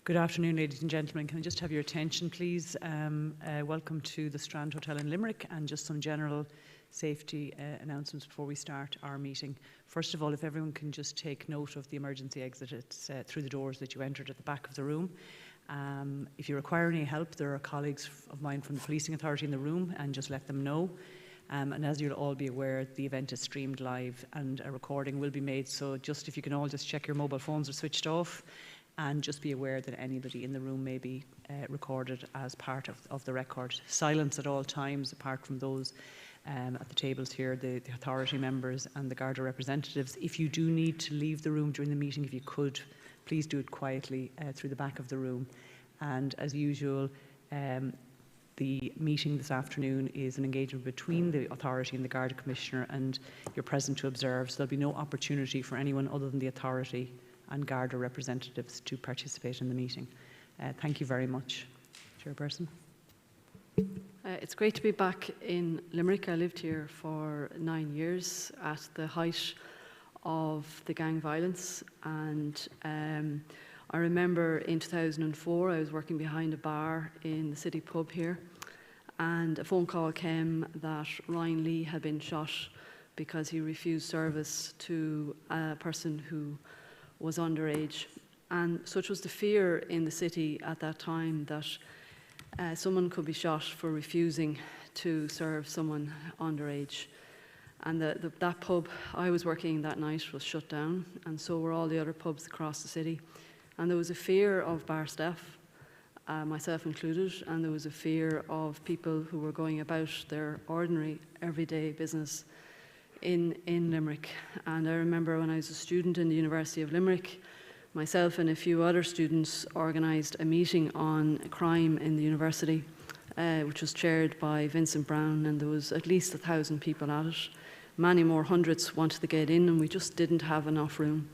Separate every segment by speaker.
Speaker 1: Good afternoon, ladies and gentlemen. Can I just have your attention, please? Welcome to the Strand Hotel in Limerick, and just some general safety announcements before we start our meeting. First of all, if everyone can just take note of the emergency exit, it's through the doors that you entered at the back of the room. If you require any help, there are colleagues of mine from the policing authority in the room, and just let them know. And as you'll all be aware, the event is streamed live and a recording will be made, so just if you can all just check your mobile phones are switched off, and just be aware that anybody in the room may be recorded as part of the record. Silence at all times, apart from those at the tables here, the authority members and the Garda representatives. If you do need to leave the room during the meeting, if you could, please do it quietly through the back of the room. And as usual, the meeting this afternoon is an engagement between the authority and the Garda Commissioner, and you're present to observe, so there'll be no opportunity for anyone other than the authority and Garda representatives to participate in the meeting. Thank you very much. Chairperson.
Speaker 2: It's great to be back in Limerick. I lived here for 9 years at the height of the gang violence, and I remember in 2004 I was working behind a bar in the city pub here, and a phone call came that Ryan Lee had been shot because he refused service to a person who was underage. And such was the fear in the city at that time that someone could be shot for refusing to serve someone underage. And that pub I was working that night was shut down, and so were all the other pubs across the city. And there was a fear of bar staff, myself included, and there was a fear of people who were going about their ordinary, everyday business in Limerick. And I remember when I was a student in the University of Limerick, myself and a few other students organised a meeting on crime in the university, which was chaired by Vincent Brown, and there was at least 1,000 people at it. Many more hundreds wanted to get in, and we just didn't have enough room.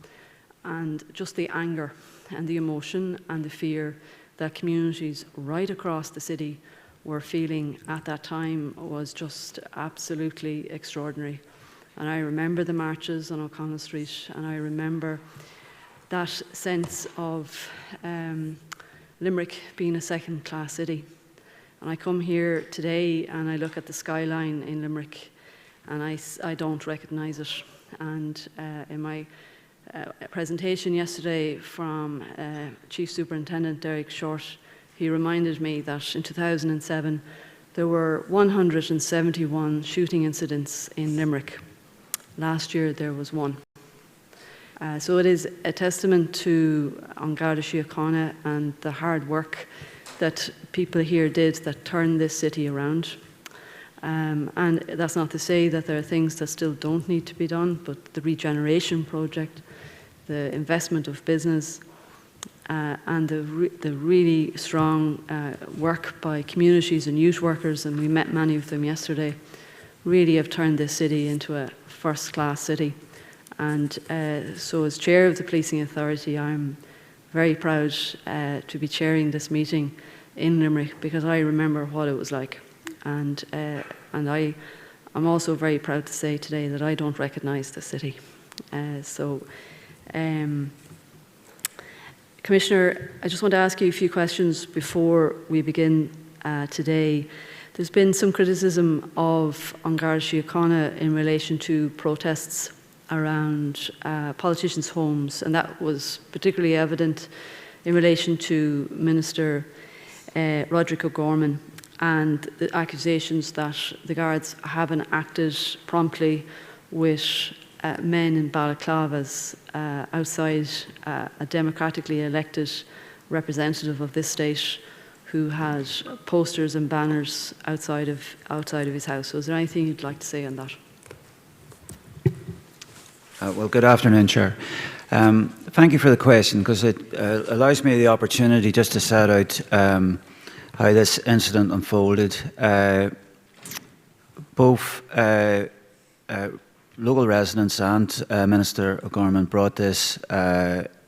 Speaker 2: And just the anger and the emotion and the fear that communities right across the city were feeling at that time was just absolutely extraordinary. And I remember the marches on O'Connell Street, and I remember that sense of Limerick being a second-class city. And I come here today and I look at the skyline in Limerick, and I don't recognise it. And in my presentation yesterday from Chief Superintendent Derek Short, he reminded me that in 2007 there were 171 shooting incidents in Limerick. Last year there was one. So it is a testament to An Garda Síochána and the hard work that people here did that turned this city around. And that's not to say that there are things that still don't need to be done, but the regeneration project, the investment of business, and the really strong work by communities and youth workers, and we met many of them yesterday, really have turned this city into a first-class city. And so as chair of the policing authority, I'm very proud to be chairing this meeting in Limerick, because I remember what it was like. And I'm also very proud to say today that I don't recognise the city. Commissioner, I just want to ask you a few questions before we begin today. There's been some criticism of An Garda Síochána in relation to protests around politicians' homes, and that was particularly evident in relation to Minister Roderick O'Gorman, and the accusations that the Guards haven't acted promptly with men in balaclavas outside a democratically elected representative of this state who had posters and banners outside of his house. So is there anything you'd like to say on that?
Speaker 3: Well, good afternoon, Chair. Thank you for the question, because it allows me the opportunity just to set out how this incident unfolded. Both local residents and Minister O'Gorman brought this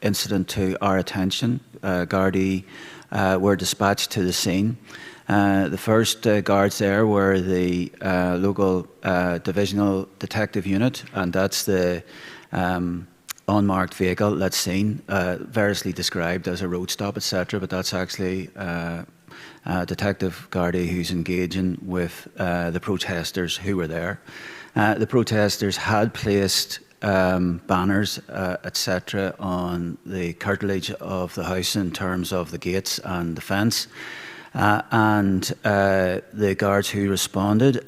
Speaker 3: incident to our attention. Gardaí were dispatched to the scene. The first guards there were the local divisional detective unit, and that's the unmarked vehicle that's seen, variously described as a road stop, etc. But that's actually Detective Garda who's engaging with the protesters who were there. The protesters had placed banners, etc., on the curtilage of the house in terms of the gates and the fence. And the guards who responded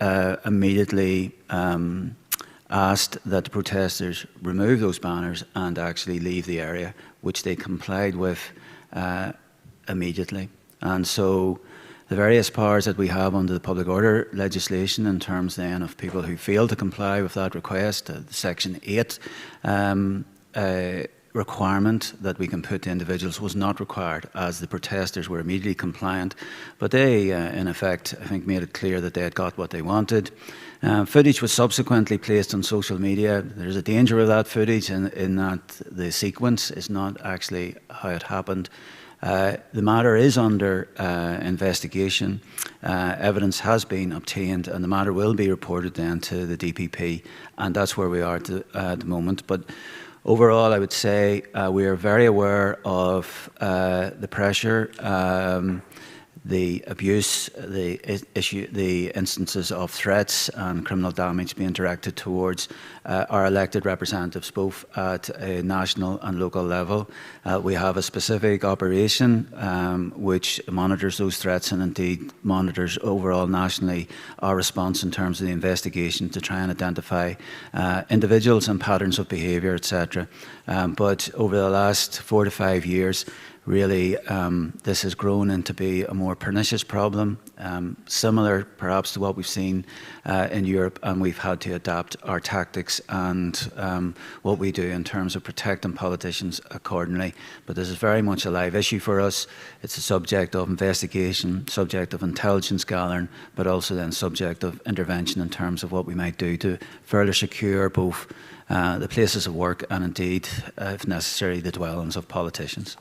Speaker 3: immediately asked that the protesters remove those banners and actually leave the area, which they complied with immediately. And so the various powers that we have under the public order legislation in terms then of people who fail to comply with that request, the Section 8 requirement that we can put to individuals was not required, as the protesters were immediately compliant. But they, in effect, I think made it clear that they had got what they wanted. Footage was subsequently placed on social media. There's a danger of that footage in that the sequence is not actually how it happened. The matter is under investigation. Evidence has been obtained, and the matter will be reported then to the DPP, and that's where we are at the moment. But overall, I would say we are very aware of the pressure, the abuse, the instances of threats and criminal damage being directed towards our elected representatives, both at a national and local level. We have a specific operation which monitors those threats and indeed monitors overall nationally our response in terms of the investigation to try and identify individuals and patterns of behaviour, etc. But over the last 4 to 5 years, really, this has grown into be a more pernicious problem, similar perhaps to what we've seen in Europe, and we've had to adapt our tactics and what we do in terms of protecting politicians accordingly. But this is very much a live issue for us. It's a subject of investigation, subject of intelligence gathering, but also then subject of intervention in terms of what we might do to further secure both the places of work and indeed, if necessary, the dwellings of politicians.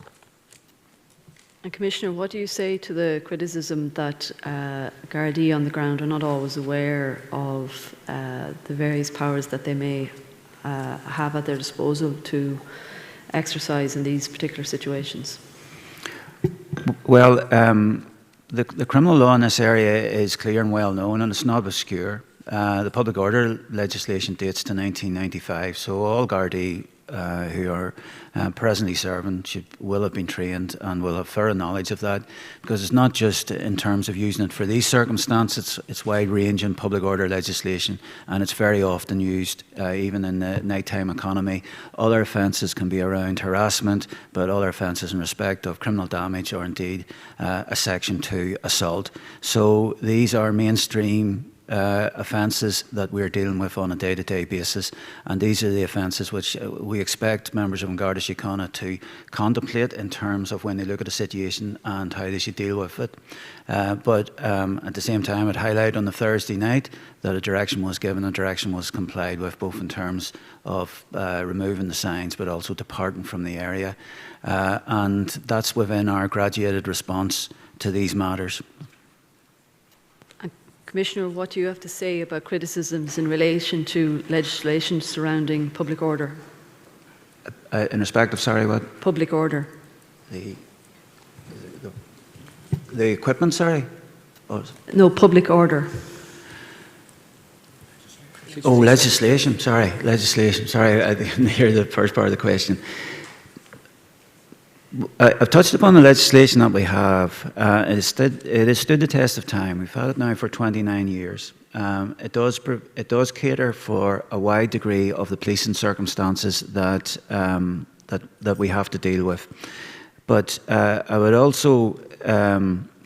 Speaker 2: And Commissioner, what do you say to the criticism that Gardaí on the ground are not always aware of the various powers that they may have at their disposal to exercise in these particular situations?
Speaker 3: Well, the criminal law in this area is clear and well known, and it's not obscure. The public order legislation dates to 1995, so all Gardaí who are presently serving will have been trained and will have thorough knowledge of that, because it's not just in terms of using it for these circumstances, it's wide-ranging public order legislation, and it's very often used even in the nighttime economy. Other offences can be around harassment, but other offences in respect of criminal damage or indeed a Section 2 assault. So these are mainstream offences that we're dealing with on a day-to-day basis, and these are the offences which we expect members of An Garda Síochána to contemplate in terms of when they look at a situation and how they should deal with it. But at the same time, I'd highlight on the Thursday night that a direction was given, a direction was complied with, both in terms of removing the signs but also departing from the area, and that's within our graduated response to these matters.
Speaker 2: Commissioner, what do you have to say about criticisms in relation to legislation surrounding public order?
Speaker 3: In respect of, sorry, what?
Speaker 2: Public order.
Speaker 3: The equipment, sorry?
Speaker 2: No, public order.
Speaker 3: Oh, legislation, sorry, legislation. Sorry, I didn't hear the first part of the question. I've touched upon the legislation that we have. It has stood the test of time. We've had it now for 29 years. It does cater for a wide degree of the policing circumstances that we have to deal with. But I would also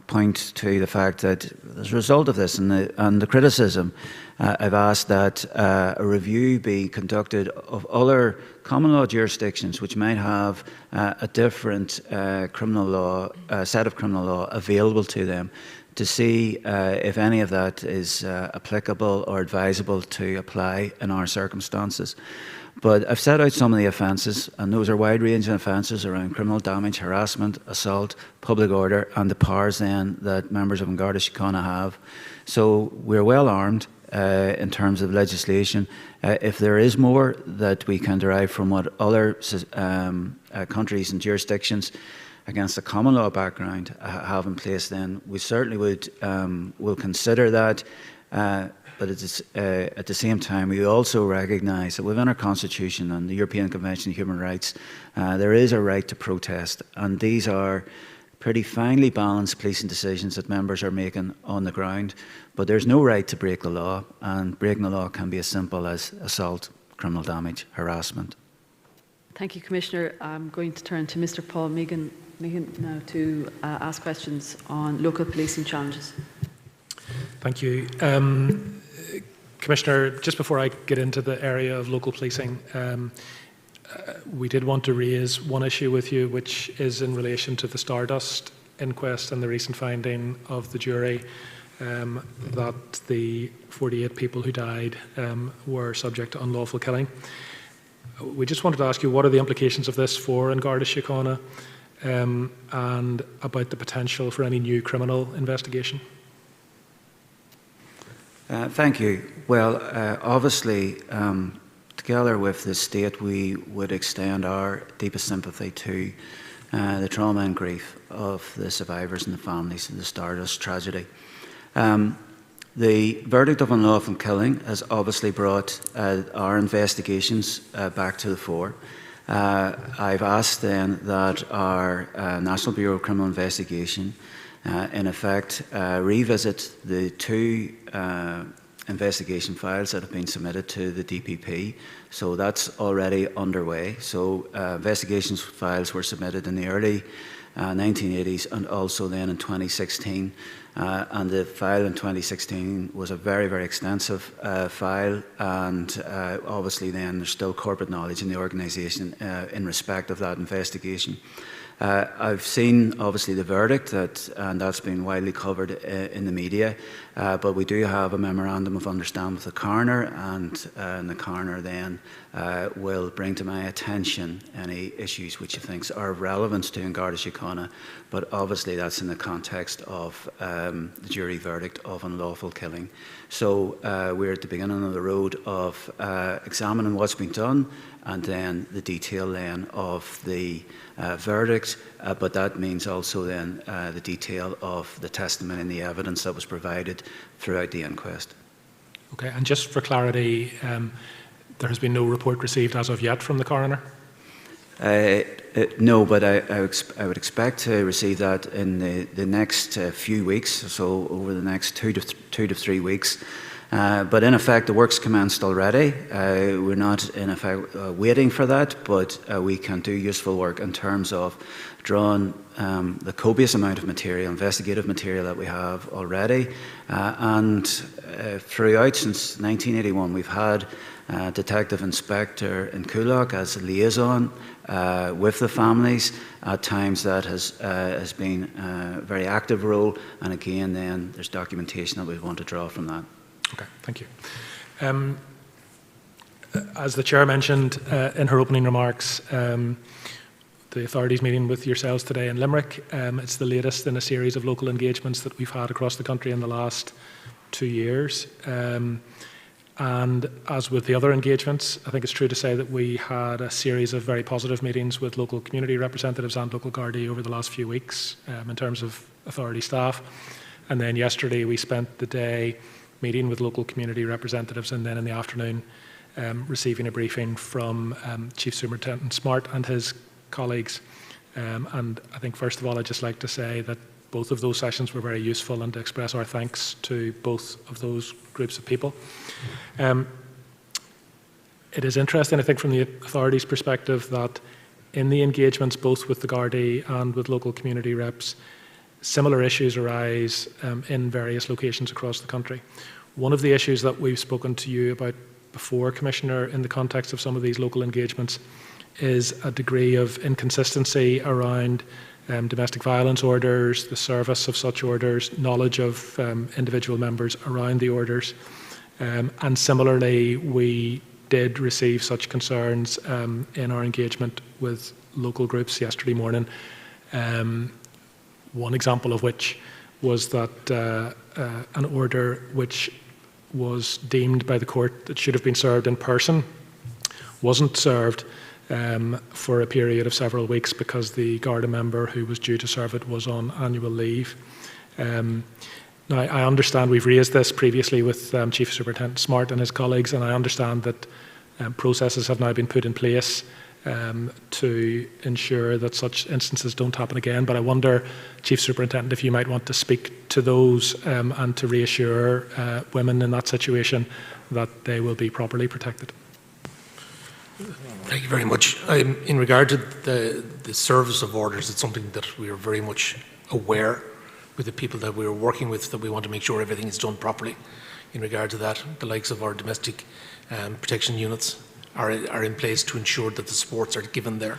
Speaker 3: point to the fact that as a result of this and the criticism, I've asked that a review be conducted of other common law jurisdictions which might have a different criminal law, set of criminal law available to them, to see if any of that is applicable or advisable to apply in our circumstances. But I've set out some of the offences, and those are wide-ranging offences around criminal damage, harassment, assault, public order, and the powers then that members of An Garda Síochána have. So we're well armed. in terms of legislation. If there is more that we can derive from what other countries and jurisdictions against a common law background have in place, then we certainly will consider that. But at the same time, we also recognise that within our Constitution and the European Convention on Human Rights, there is a right to protest, and these are pretty finely balanced policing decisions that members are making on the ground. But there's no right to break the law, and breaking the law can be as simple as assault, criminal damage, harassment.
Speaker 2: Thank you, Commissioner. I'm going to turn to Mr. Paul Meegan now to ask questions on local policing challenges.
Speaker 4: Thank you. Commissioner, just before I get into the area of local policing, we did want to raise one issue with you, which is in relation to the Stardust inquest and the recent finding of the jury that the 48 people who died were subject to unlawful killing. We just wanted to ask you, what are the implications of this for An Garda Síochána and about the potential for any new criminal investigation?
Speaker 3: Thank you. Well, obviously, together with the state, we would extend our deepest sympathy to the trauma and grief of the survivors and the families of the Stardust tragedy. The verdict of unlawful killing has obviously brought our investigations back to the fore. I've asked then that our National Bureau of Criminal Investigation in effect revisit the two investigation files that have been submitted to the DPP. So that's already underway. So investigations files were submitted in the early 1980s and also then in 2016. And the file in 2016 was a very, very extensive file, and obviously then there's still corporate knowledge in the organisation in respect of that investigation. I've seen obviously the verdict, and that's been widely covered in the media, but we do have a memorandum of understanding with the coroner, and the coroner then will bring to my attention any issues which he thinks are of relevance to An Garda Síochána, but obviously that's in the context of the jury verdict of unlawful killing. So we're at the beginning of the road of examining what's been done, and then the detail then of the verdict, but that means also then the detail of the testimony and the evidence that was provided throughout the inquest.
Speaker 4: Okay, and just for clarity, there has been no report received as of yet from the coroner?
Speaker 3: No, but I would expect to receive that in the next few weeks, so over the next two to 3 weeks. But in effect, the work's commenced already. We're not in effect waiting for that, but we can do useful work in terms of drawing the copious amount of material, investigative material that we have already. And throughout, since 1981, we've had Detective Inspector in Coolock as a liaison with the families. At times that has been a very active role, and again then there's documentation that we want to draw from that.
Speaker 4: Okay, thank you. As the Chair mentioned in her opening remarks, the authorities meeting with yourselves today in Limerick, it's the latest in a series of local engagements that we've had across the country in the last 2 years. And as with the other engagements, I think it's true to say that we had a series of very positive meetings with local community representatives and local Gardaí over the last few weeks in terms of authority staff. And then yesterday we spent the day meeting with local community representatives, and then in the afternoon receiving a briefing from Chief Superintendent Smart and his colleagues. And I think first of all I'd just like to say that both of those sessions were very useful, and to express our thanks to both of those groups of people. It is interesting, I think, from the authorities' perspective, that in the engagements both with the Gardaí and with local community reps, similar issues arise in various locations across the country. One of the issues that we've spoken to you about before, Commissioner, in the context of some of these local engagements, is a degree of inconsistency around domestic violence orders, the service of such orders, knowledge of individual members around the orders. And similarly, we did receive such concerns in our engagement with local groups yesterday morning. One example of which was that an order which was deemed by the court that should have been served in person wasn't served for a period of several weeks because the Garda member who was due to serve it was on annual leave. Now, I understand we've raised this previously with Chief Superintendent Smart and his colleagues, and I understand that processes have now been put in place to ensure that such instances don't happen again. But I wonder, Chief Superintendent, if you might want to speak to those and to reassure women in that situation that they will be properly protected.
Speaker 5: Thank you very much. In regard to the service of orders, it's something that we are very much aware with the people that we're working with, that we want to make sure everything is done properly. In regard to that, the likes of our domestic protection units are in place to ensure that the supports are given there.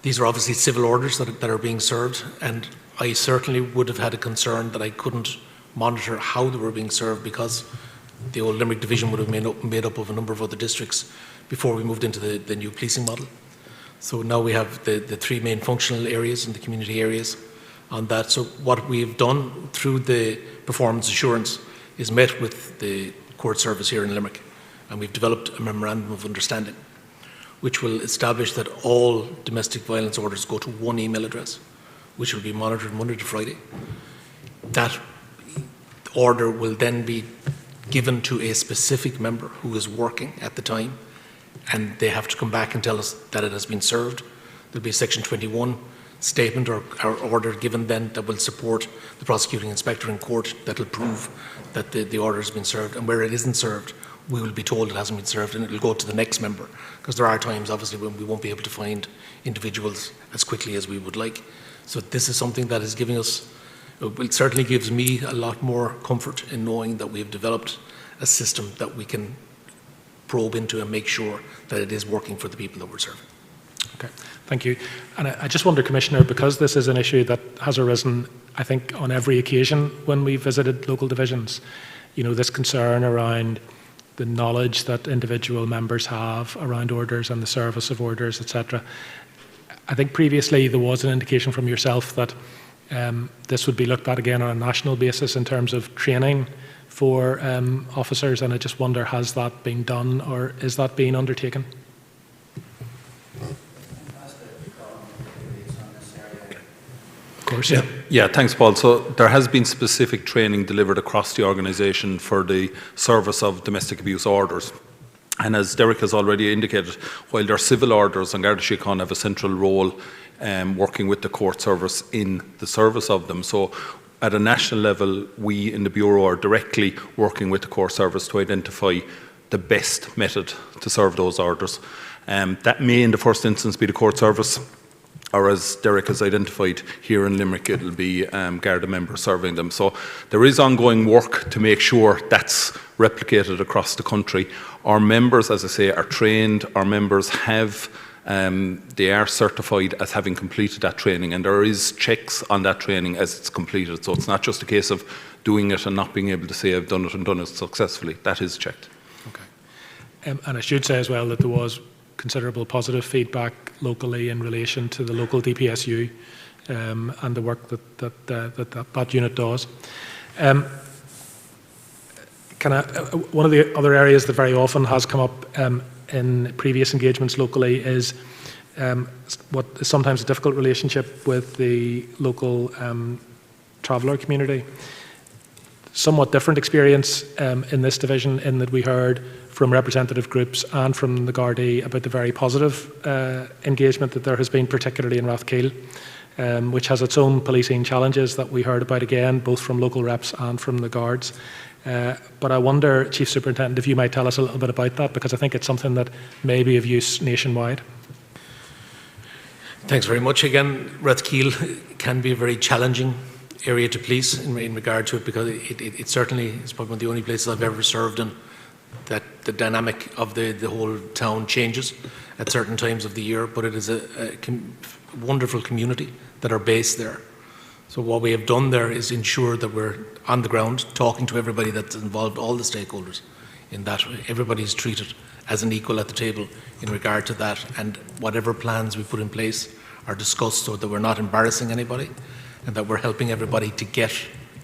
Speaker 5: These are obviously civil orders that are being served, and I certainly would have had a concern that I couldn't monitor how they were being served because the old Limerick division would have made up of a number of other districts before we moved into the new policing model. So now we have the three main functional areas and the community areas on that. So what we've done through the performance assurance is met with the court service here in Limerick, and we've developed a memorandum of understanding which will establish that all domestic violence orders go to one email address, which will be monitored Monday to Friday. That order will then be given to a specific member who is working at the time, and they have to come back and tell us that it has been served. There'll be a Section 21 statement or order given then that will support the prosecuting inspector in court that will prove that the order has been served, and where it isn't served, we will be told it hasn't been served and it will go to the next member, because there are times obviously when we won't be able to find individuals as quickly as we would like. So this is something that is giving us, it certainly gives me a lot more comfort in knowing that we have developed a system that we can probe into and make sure that it is working for the people that we're serving.
Speaker 4: Okay, thank you. And I just wonder, Commissioner, because this is an issue that has arisen, I think, on every occasion when we visited local divisions, you know, this concern around the knowledge that individual members have around orders and the service of orders, etc. I think previously there was an indication from yourself that this would be looked at again on a national basis in terms of training for officers, and I just wonder, has that been done or is that being undertaken? Of course, yeah.
Speaker 6: Yeah, thanks, Paul. So there has been specific training delivered across the organisation for the service of domestic abuse orders. And as Derek has already indicated, while there are civil orders, An Garda Síochána have a central role working with the court service in the service of them. So at a national level, we in the Bureau are directly working with the court service to identify the best method to serve those orders. That may in the first instance be the court service, or as Derek has identified here in Limerick, it'll be Garda members serving them. So there is ongoing work to make sure that's replicated across the country. Our members, as I say, are trained. Our members have, they are certified as having completed that training, and there is checks on that training as it's completed. So it's not just a case of doing it and not being able to say I've done it and done it successfully. That is checked.
Speaker 4: Okay. And I should say as well that there was considerable positive feedback locally in relation to the local DPSU and the work that unit does. One of the other areas that very often has come up in previous engagements locally is what is sometimes a difficult relationship with the local traveller community. Somewhat different experience in this division, in that we heard from representative groups and from the Gardaí about the very positive engagement that there has been, particularly in Rathkeil, which has its own policing challenges that we heard about again, both from local reps and from the Guards. But I wonder, Chief Superintendent, if you might tell us a little bit about that, because I think it's something that may be of use nationwide.
Speaker 5: Thanks very much. Again, Rathkeil can be a very challenging area to police in regard to it, because it certainly is probably one of the only places I've ever served in that the dynamic of the whole town changes at certain times of the year, but it is a wonderful community that are based there. So what we have done there is ensure that we're on the ground talking to everybody that's involved, all the stakeholders, in that everybody is treated as an equal at the table in regard to that, and whatever plans we put in place are discussed so that we're not embarrassing anybody and that we're helping everybody to get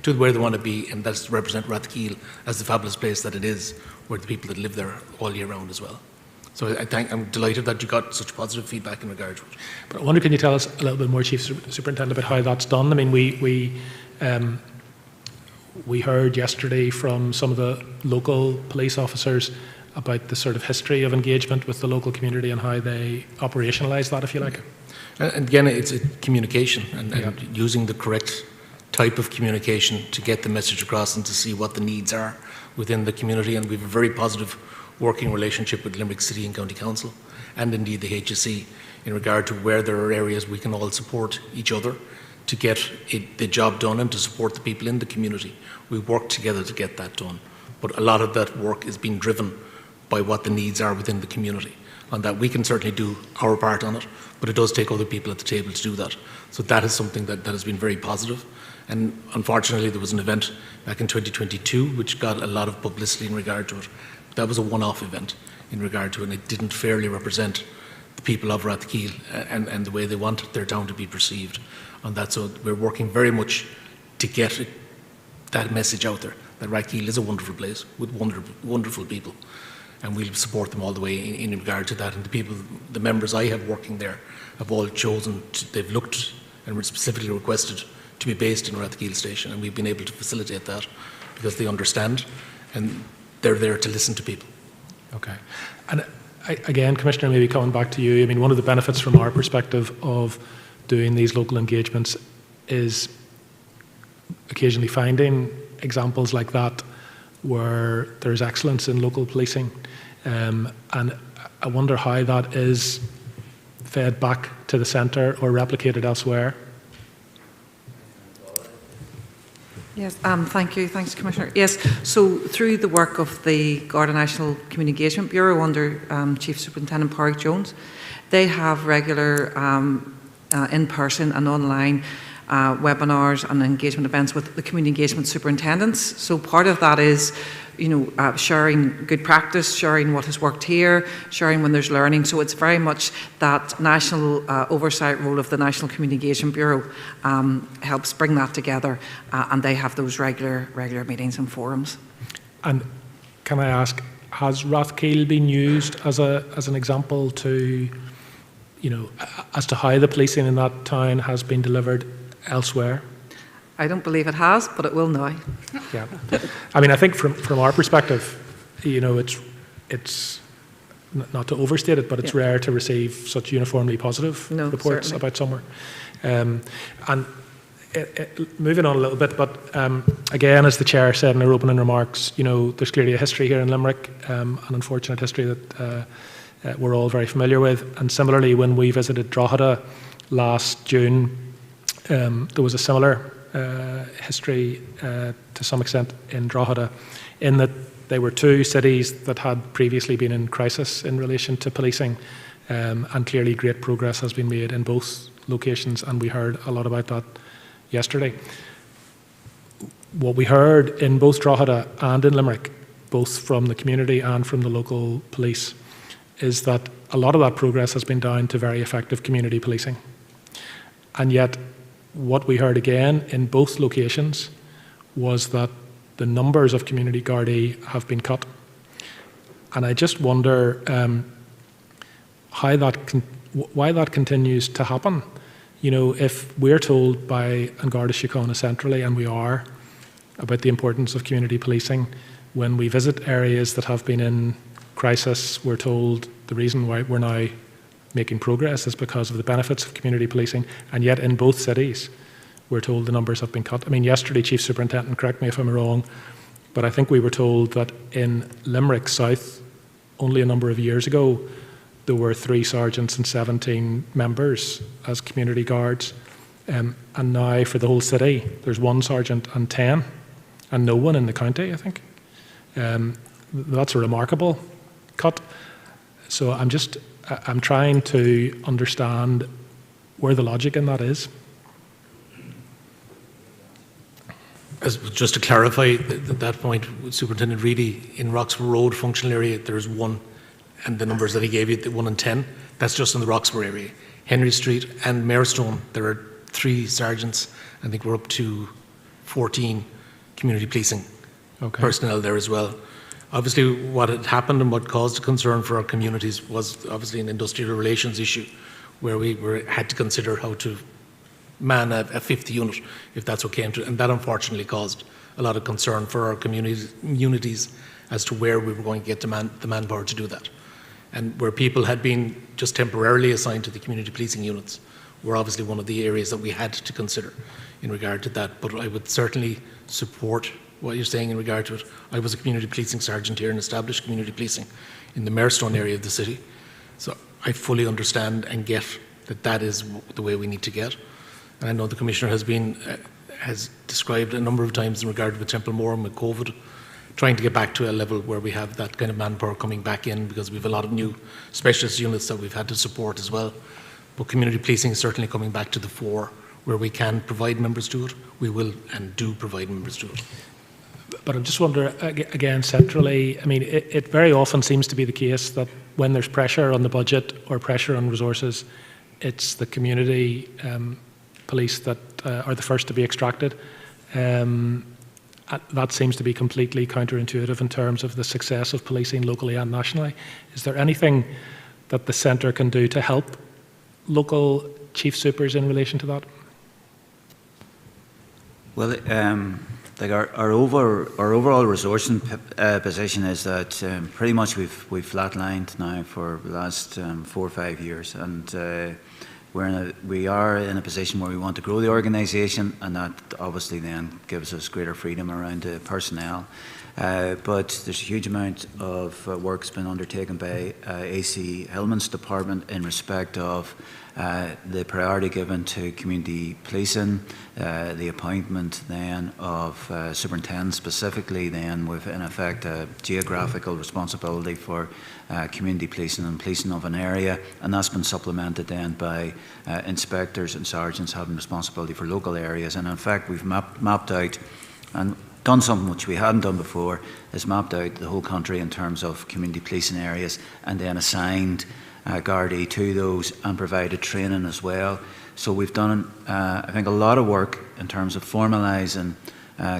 Speaker 5: to where they want to be, and that's to represent Rathkeale as the fabulous place that it is, where the people that live there all year round as well. So I'm delighted that you got such positive feedback in regard to it.
Speaker 4: But I wonder, can you tell us a little bit more, Chief Superintendent, about how that's done? I mean, we heard yesterday from some of the local police officers about the sort of history of engagement with the local community and how they operationalise that, if you like.
Speaker 5: And again, it's a communication and using the correct type of communication to get the message across and to see what the needs are within the community. And we have a very positive working relationship with Limerick City and County Council and indeed the HSE in regard to where there are areas we can all support each other to get the job done and to support the people in the community. We work together to get that done. But a lot of that work is being driven by what the needs are within the community. And that we can certainly do our part on it, but it does take other people at the table to do that. So that is something that has been very positive. And unfortunately, there was an event back in 2022 which got a lot of publicity in regard to it. That was a one-off event in regard to it, and it didn't fairly represent the people of Rathkeale and the way they want their town to be perceived. And that's so we're working very much to get that message out there, that Rathkeale is a wonderful place with wonderful people. And we'll support them all the way in regard to that. And the members I have working there have all chosen, they've looked and were specifically requested to be based in Rathkeale Station. And we've been able to facilitate that because they understand and they're there to listen to people.
Speaker 4: Okay. And again, Commissioner, maybe coming back to you, I mean, one of the benefits from our perspective of doing these local engagements is occasionally finding examples like that where there's excellence in local policing. And I wonder how that is fed back to the centre or replicated elsewhere.
Speaker 7: Yes, thank you. Thanks, Commissioner. Yes, so through the work of the Garda National Community Engagement Bureau under Chief Superintendent Pádraig Jones, they have regular in-person and online webinars and engagement events with the community engagement superintendents. So part of that is, sharing good practice, sharing what has worked here, sharing when there's learning. So it's very much that national oversight role of the National Community Engagement Bureau helps bring that together, and they have those regular meetings and forums.
Speaker 4: And can I ask, has Rathkeale been used as an example to, as to how the policing in that town has been delivered elsewhere?
Speaker 7: I don't believe it has, but it will now.
Speaker 4: Yeah, I mean, I think from our perspective, it's not to overstate it, but it's rare to receive such uniformly positive reports certainly about somewhere. And moving on a little bit, but again, as the Chair said in her opening remarks, there's clearly a history here in Limerick, an unfortunate history that we're all very familiar with. And similarly, when we visited Drogheda last June, there was a similar history to some extent in Drogheda, in that they were two cities that had previously been in crisis in relation to policing, and clearly great progress has been made in both locations, and we heard a lot about that yesterday. What we heard in both Drogheda and in Limerick, both from the community and from the local police, is that a lot of that progress has been down to very effective community policing. And yet, what we heard again in both locations was that the numbers of community Gardaí have been cut. And I just wonder why that continues to happen. If we're told by An Garda Síochána centrally, and we are, about the importance of community policing, when we visit areas that have been in crisis, we're told the reason why we're now making progress is because of the benefits of community policing, and yet in both cities we're told the numbers have been cut. I mean, yesterday, Chief Superintendent, correct me if I'm wrong, but I think we were told that in Limerick South, only a number of years ago, there were 3 sergeants and 17 members as community guards, and now for the whole city there's 1 sergeant and 10, and no one in the county, I think. That's a remarkable cut. So I'm trying to understand where the logic in that is.
Speaker 5: Just to clarify that point, Superintendent Reedy, in Roxburgh Road functional area, there's 1, and the numbers that he gave you, the 1 and 10, that's just in the Roxburgh area. Henry Street and Marestone, there are 3 sergeants. I think we're up to 14 community policing personnel there as well. Obviously, what had happened and what caused concern for our communities was obviously an industrial relations issue, where we had to consider how to man a fifth unit, if that's what came to it. And that unfortunately caused a lot of concern for our communities as to where we were going to get the manpower to do that. And where people had been just temporarily assigned to the community policing units were obviously one of the areas that we had to consider in regard to that. But I would certainly support what you're saying in regard to it. I was a community policing sergeant here and established community policing in the Marestone area of the city. So I fully understand and get that that is the way we need to get. And I know the Commissioner has described a number of times in regard to Templemore and with COVID, trying to get back to a level where we have that kind of manpower coming back in, because we have a lot of new specialist units that we've had to support as well. But community policing is certainly coming back to the fore. Where we can provide members to it, we will and do provide members to it.
Speaker 4: But I just wonder, again, centrally, I mean, it very often seems to be the case that when there's pressure on the budget or pressure on resources, it's the community police that are the first to be extracted. That seems to be completely counterintuitive in terms of the success of policing locally and nationally. Is there anything that the centre can do to help local chief supers in relation to that?
Speaker 3: Well, like our overall resourcing position is that pretty much we've flatlined now for the last 4 or 5 years, and we are in a position where we want to grow the organisation, and that obviously then gives us greater freedom around the personnel. But there's a huge amount of work's been undertaken by AC Hillman's department in respect of the priority given to community policing, the appointment then of superintendents specifically then with in effect a geographical responsibility for community policing and policing of an area, and that's been supplemented then by inspectors and sergeants having responsibility for local areas. And in fact we've mapped out and done something which we hadn't done before, is mapped out the whole country in terms of community policing areas, and then assigned Gardaí to those and provided training as well. So we've done, I think, a lot of work in terms of formalising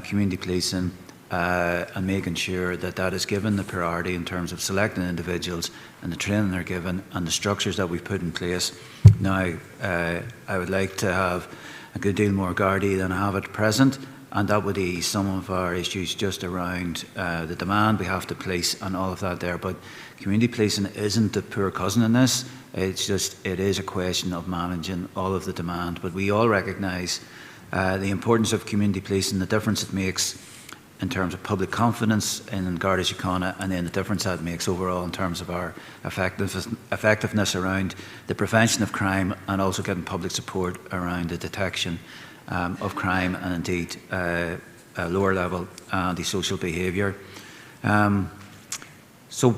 Speaker 3: community policing and making sure that that is given the priority in terms of selecting individuals and the training they're given and the structures that we've put in place. Now, I would like to have a good deal more Gardaí than I have at present, and that would ease some of our issues just around the demand we have to police and all of that there. But community policing isn't the poor cousin in this. It's just, it is a question of managing all of the demand. But we all recognise the importance of community policing, the difference it makes in terms of public confidence in Garda Síochána, and then the difference that makes overall in terms of our effectiveness around the prevention of crime, and also getting public support around the detection of crime and indeed lower level antisocial behaviour. So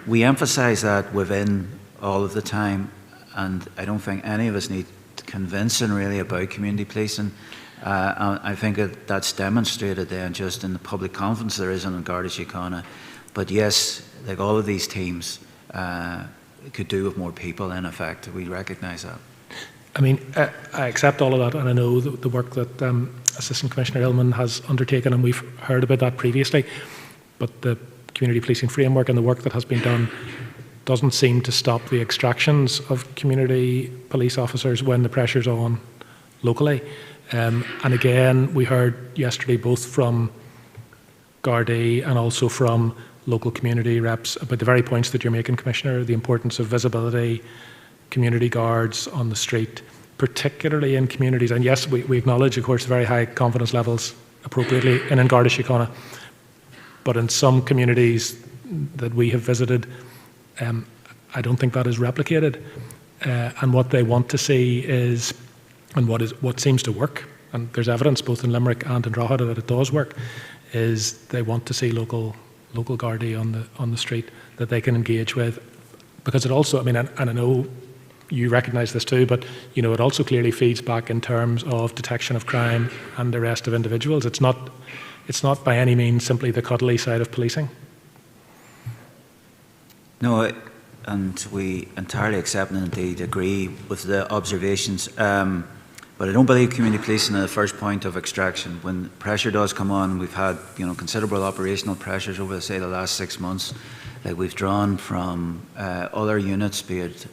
Speaker 3: we emphasise that within all of the time, and I don't think any of us need convincing really about community policing. I think that's demonstrated then just in the public confidence there is in Garda Síochána. But yes, like all of these teams could do with more people in effect. We recognise that.
Speaker 4: I mean, I accept all of that, and I know the work that Assistant Commissioner Elaine has undertaken, and we've heard about that previously. But the community policing framework and the work that has been done doesn't seem to stop the extractions of community police officers when the pressure's on locally. And again, we heard yesterday both from Gardaí and also from local community reps about the very points that you're making, Commissioner, the importance of visibility, community guards on the street, particularly in communities. And yes, we acknowledge, of course, very high confidence levels appropriately in Garda Síochána. But in some communities that we have visited, I don't think that is replicated. And what they want to see is, and what seems to work, and there's evidence both in Limerick and in Drogheda that it does work, is they want to see local Gardaí on the street that they can engage with. Because it also, I mean, and I know you recognise this too, but you know, it also clearly feeds back in terms of detection of crime and arrest of individuals. It's not by any means simply the cuddly side of policing.
Speaker 3: No, and we entirely accept and indeed agree with the observations. But I don't believe community policing is the first point of extraction. When pressure does come on, we've had considerable operational pressures over, say, the last 6 months. Like we've drawn from other units, be it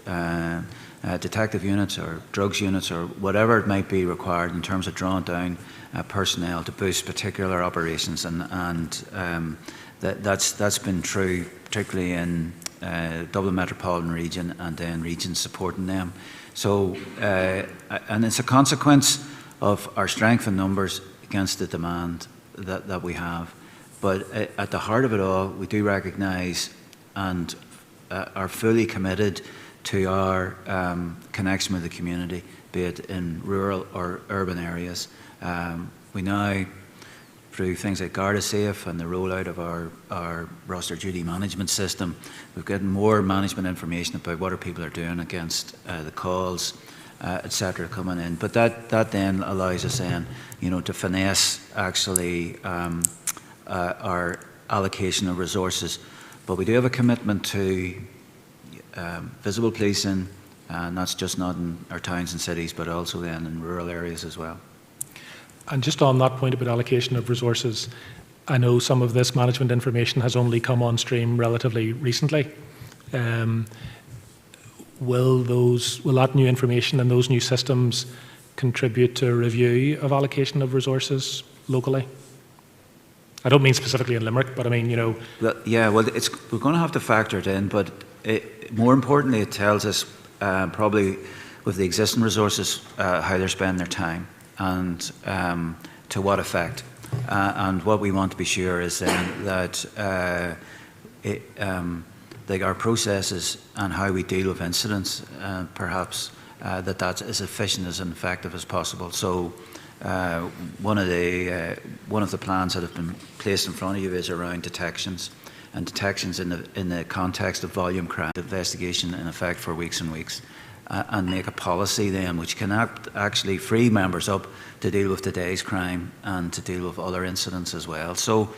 Speaker 3: detective units or drugs units or whatever it might be required in terms of drawing down personnel to boost particular operations, and that's been true particularly in Dublin Metropolitan Region and then regions supporting them. So, and it's a consequence of our strength in numbers against the demand that we have. But at the heart of it all, we do recognise and are fully committed to our connection with the community, be it in rural or urban areas. We now, through things like Garda SAFE and the rollout of our roster duty management system, we've gotten more management information about what our people are doing against the calls, etc. coming in. But that then allows us then, to finesse actually our allocation of resources. But we do have a commitment to visible policing, and that's just not in our towns and cities, but also then in rural areas as well.
Speaker 4: And just on that point about allocation of resources, I know some of this management information has only come on stream relatively recently. Will that new information and those new systems contribute to a review of allocation of resources locally? I don't mean specifically in Limerick, but I mean,
Speaker 3: Yeah, well, we're going to have to factor it in, but more importantly, it tells us probably with the existing resources how they're spending their time and to what effect. And what we want to be sure is then that like our processes and how we deal with incidents, perhaps that's as efficient as effective as possible. So one of the plans that have been placed in front of you is around detections, and detections in the context of volume crime investigation in effect for weeks and weeks, and make a policy then which can actually free members up to deal with today's crime and to deal with other incidents as well. So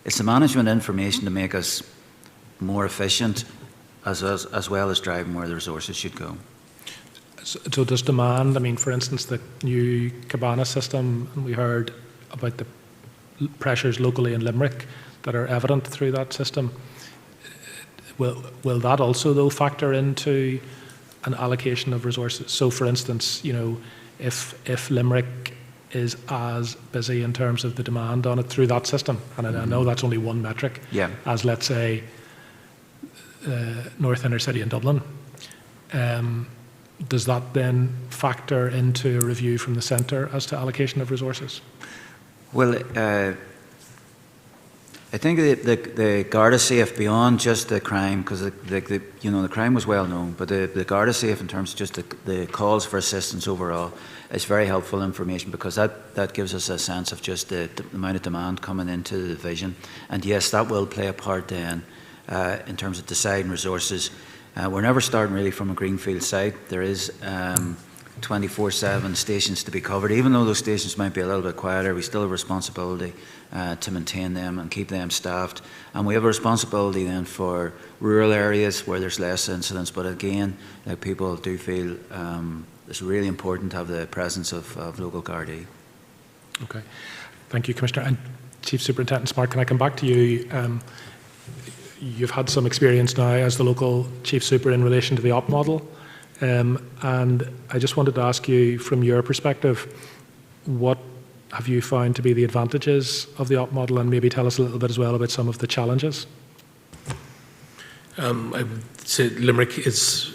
Speaker 3: it's the management information to make us more efficient as well as driving where the resources should go.
Speaker 4: So does demand, I mean, for instance, the new Cabana system, we heard about the pressures locally in Limerick that are evident through that system. Will that also, though, factor into an allocation of resources? So, for instance, if Limerick is as busy in terms of the demand on it through that system, and I know that's only one metric, as, let's say, North Inner City in Dublin, does that then factor into a review from the centre as to allocation of resources? Well,
Speaker 3: I think the Garda SAFE, beyond just the crime, because the crime was well known, but the Garda SAFE in terms of just the calls for assistance overall is very helpful information, because that gives us a sense of just the amount of demand coming into the division. And yes, that will play a part then in terms of deciding resources. We're never starting really from a greenfield site. There is 24/7 stations to be covered. Even though those stations might be a little bit quieter, we still have a responsibility to maintain them and keep them staffed. And we have a responsibility then for rural areas where there's less incidents. But again, people do feel it's really important to have the presence of local Gardaí.
Speaker 4: Okay. Thank you, Commissioner. And Chief Superintendent Smart, can I come back to you? You've had some experience now as the local Chief Super in relation to the op model. And I just wanted to ask you, from your perspective, what have you found to be the advantages of the op model, and maybe tell us a little bit as well about some of the challenges?
Speaker 5: I would say Limerick is,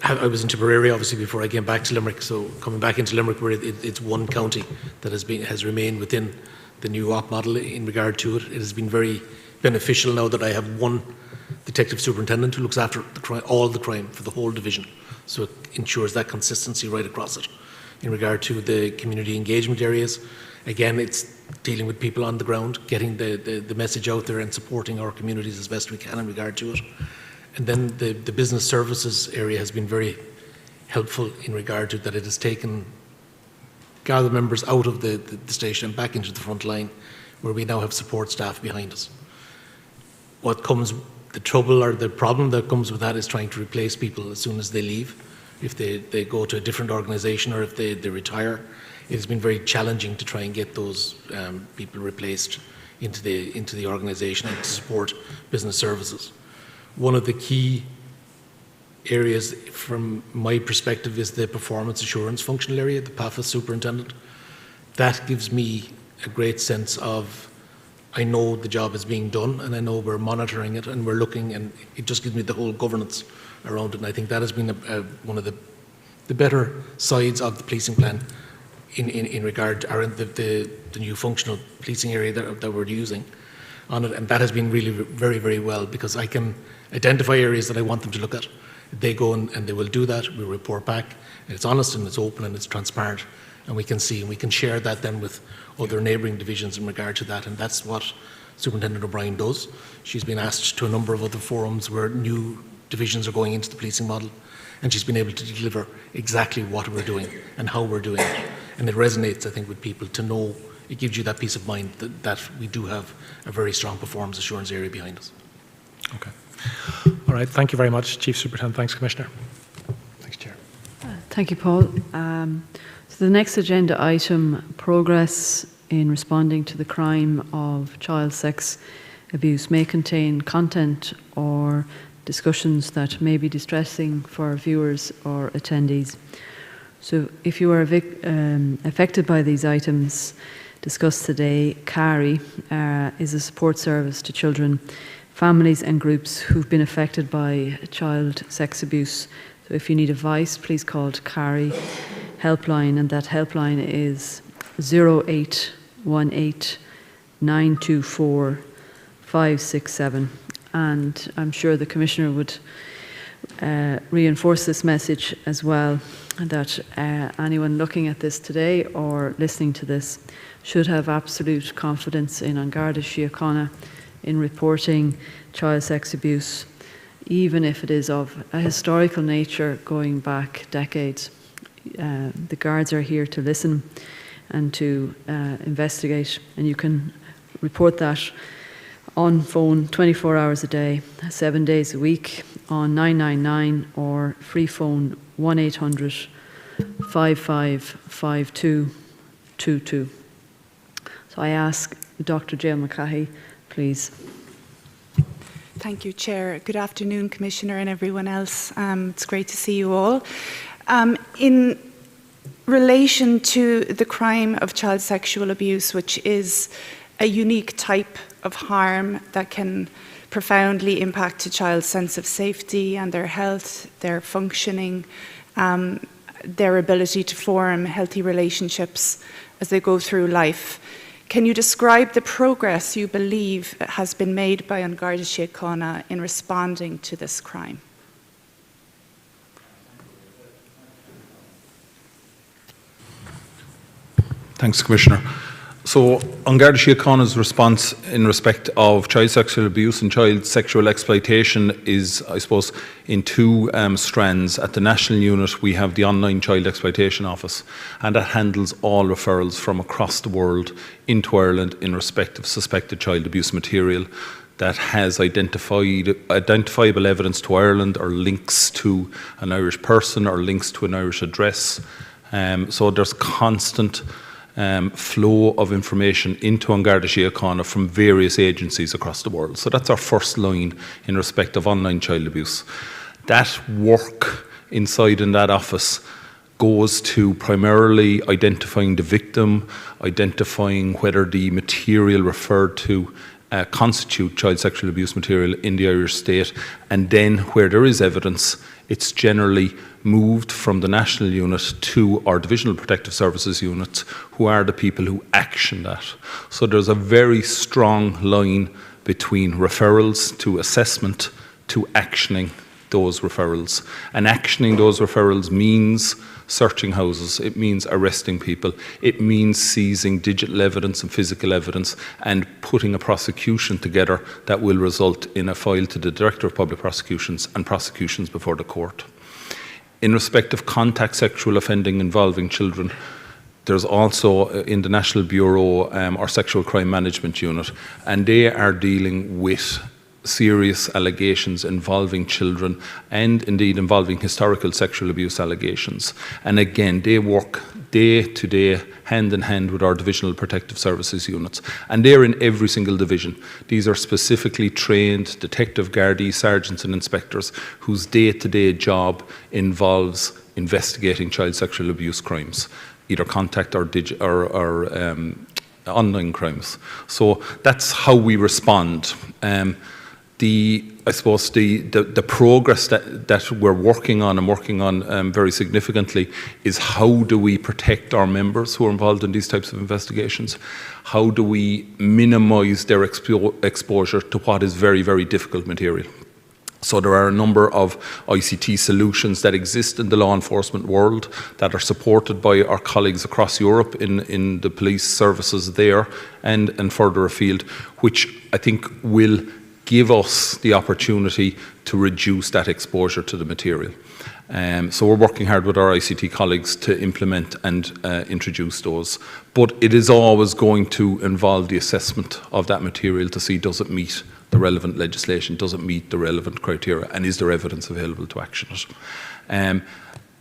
Speaker 5: I was in Tipperary obviously before I came back to Limerick, so coming back into Limerick, where it's one county that has remained within the new op model in regard to it. It has been very beneficial now that I have one detective superintendent who looks after all the crime for the whole division. So it ensures that consistency right across it. In regard to the community engagement areas, again, it's dealing with people on the ground, getting the message out there and supporting our communities as best we can in regard to it. And then the business services area has been very helpful in regard to that. It has taken Garda members out of the station and back into the front line, where we now have support staff behind us. The trouble or the problem that comes with that is trying to replace people as soon as they leave. if they go to a different organisation, or if they retire. It has been very challenging to try and get those people replaced into the organisation and to support business services. One of the key areas from my perspective is the performance assurance functional area, the PAFA superintendent. That gives me a great sense of, I know the job is being done, and I know we're monitoring it and we're looking, and it just gives me the whole governance around it. And I think that has been one of the better sides of the policing plan in regard to the new functional policing area that we're using on it. And that has been really very, very well, because I can identify areas that I want them to look at. They go and they will do that. We report back, and it's honest and it's open and it's transparent, and we can see and we can share that then with other neighbouring divisions in regard to that. And that's what Superintendent O'Brien does. She's been asked to a number of other forums where new divisions are going into the policing model, and she's been able to deliver exactly what we're doing and how we're doing it. And it resonates, I think, with people to know. It gives you that peace of mind that we do have a very strong performance assurance area behind us.
Speaker 4: Okay. All right. Thank you very much, Chief Superintendent. Thanks, Commissioner. Thanks, Chair.
Speaker 2: Thank you, Paul. So the next agenda item, progress in responding to the crime of child sex abuse, may contain content or discussions that may be distressing for viewers or attendees. So if you are affected by these items discussed today, CARI is a support service to children, families and groups who've been affected by child sex abuse. So if you need advice, please call the CARI helpline, and that helpline is 0818 924 567. And I'm sure the Commissioner would reinforce this message as well, that anyone looking at this today or listening to this should have absolute confidence in An Garda Síochána in reporting child sex abuse, even if it is of a historical nature going back decades. The guards are here to listen and to investigate, and you can report that on phone 24 hours a day, 7 days a week, on 999 or free phone 1800 555222. So I ask Dr. Jill McCahey, please.
Speaker 8: Thank you, Chair. Good afternoon, Commissioner, and everyone else. It's great to see you all. In relation to the crime of child sexual abuse, which is a unique type of harm that can profoundly impact a child's sense of safety and their health, their functioning, their ability to form healthy relationships as they go through life. Can you describe the progress you believe has been made by An Garda Síochána in responding to this crime?
Speaker 6: Thanks, Commissioner. So, An Garda Síochána's response in respect of child sexual abuse and child sexual exploitation is, I suppose, in two strands. At the national unit, we have the Online Child Exploitation Office, and that handles all referrals from across the world into Ireland in respect of suspected child abuse material that has identifiable evidence to Ireland, or links to an Irish person, or links to an Irish address. So there's constant flow of information into An Garda Síochána from various agencies across the world. So that's our first line in respect of online child abuse. That work inside in that office goes to primarily identifying the victim, identifying whether the material referred to constitute child sexual abuse material in the Irish state, and then where there is evidence, it's generally moved from the national unit to our divisional protective services units, who are the people who action that. So there's a very strong line between referrals to assessment to actioning those referrals. And actioning those referrals means searching houses, it means arresting people, it means seizing digital evidence and physical evidence and putting a prosecution together that will result in a file to the Director of Public Prosecutions and prosecutions before the court. In respect of contact sexual offending involving children, there's also in the National Bureau our Sexual Crime Management Unit, and they are dealing with serious allegations involving children and indeed involving historical sexual abuse allegations. And again, they work day to day, hand in hand with our Divisional Protective Services units. And they're in every single division. These are specifically trained detective Gardaí, sergeants and inspectors whose day-to-day job involves investigating child sexual abuse crimes, either contact or online crimes. So that's how we respond. I suppose the progress that we're working on very significantly is how do we protect our members who are involved in these types of investigations? How do we minimise their exposure to what is very, very difficult material? So there are a number of ICT solutions that exist in the law enforcement world that are supported by our colleagues across Europe in the police services there and further afield, which I think will give us the opportunity to reduce that exposure to the material. So we're working hard with our ICT colleagues to implement and introduce those. But it is always going to involve the assessment of that material to see does it meet the relevant legislation, does it meet the relevant criteria, and is there evidence available to action it.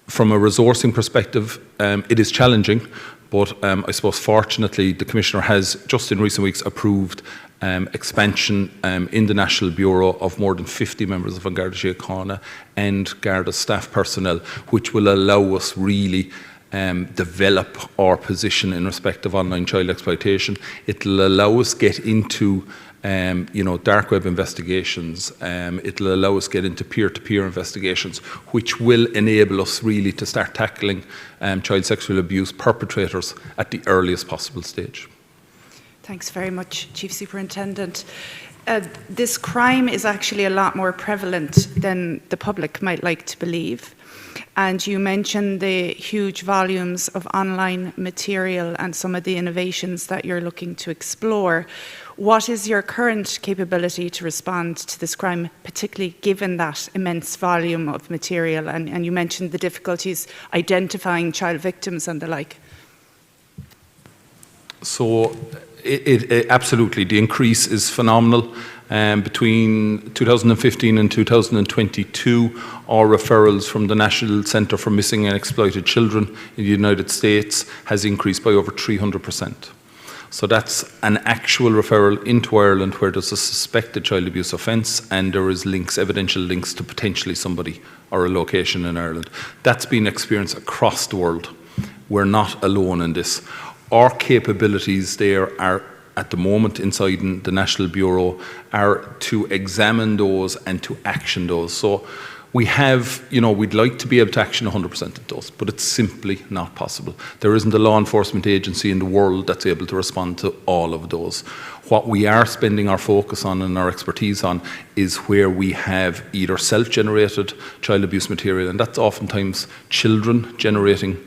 Speaker 6: From a resourcing perspective, it is challenging, but I suppose fortunately the Commissioner has just in recent weeks approved expansion in the National Bureau of more than 50 members of An Garda Síochána and Garda staff personnel, which will allow us really develop our position in respect of online child exploitation. It will allow us get into dark web investigations. It'll allow us get into peer-to-peer investigations, which will enable us really to start tackling child sexual abuse perpetrators at the earliest possible stage.
Speaker 8: Thanks very much, Chief Superintendent. This crime is actually a lot more prevalent than the public might like to believe. And you mentioned the huge volumes of online material and some of the innovations that you're looking to explore. What is your current capability to respond to this crime, particularly given that immense volume of material? And you mentioned the difficulties identifying child victims and the like.
Speaker 6: So it absolutely, the increase is phenomenal. Between 2015 and 2022, our referrals from the National Centre for Missing and Exploited Children in the United States has increased by over 300%. So that's an actual referral into Ireland where there's a suspected child abuse offence and there is links, evidential links to potentially somebody or a location in Ireland. That's been experienced across the world. We're not alone in this. Our capabilities there are, at the moment inside the National Bureau, are to examine those and to action those. So we have, we'd like to be able to action 100% of those, but it's simply not possible. There isn't a law enforcement agency in the world that's able to respond to all of those. What we are spending our focus on and our expertise on is where we have either self-generated child abuse material, and that's oftentimes children generating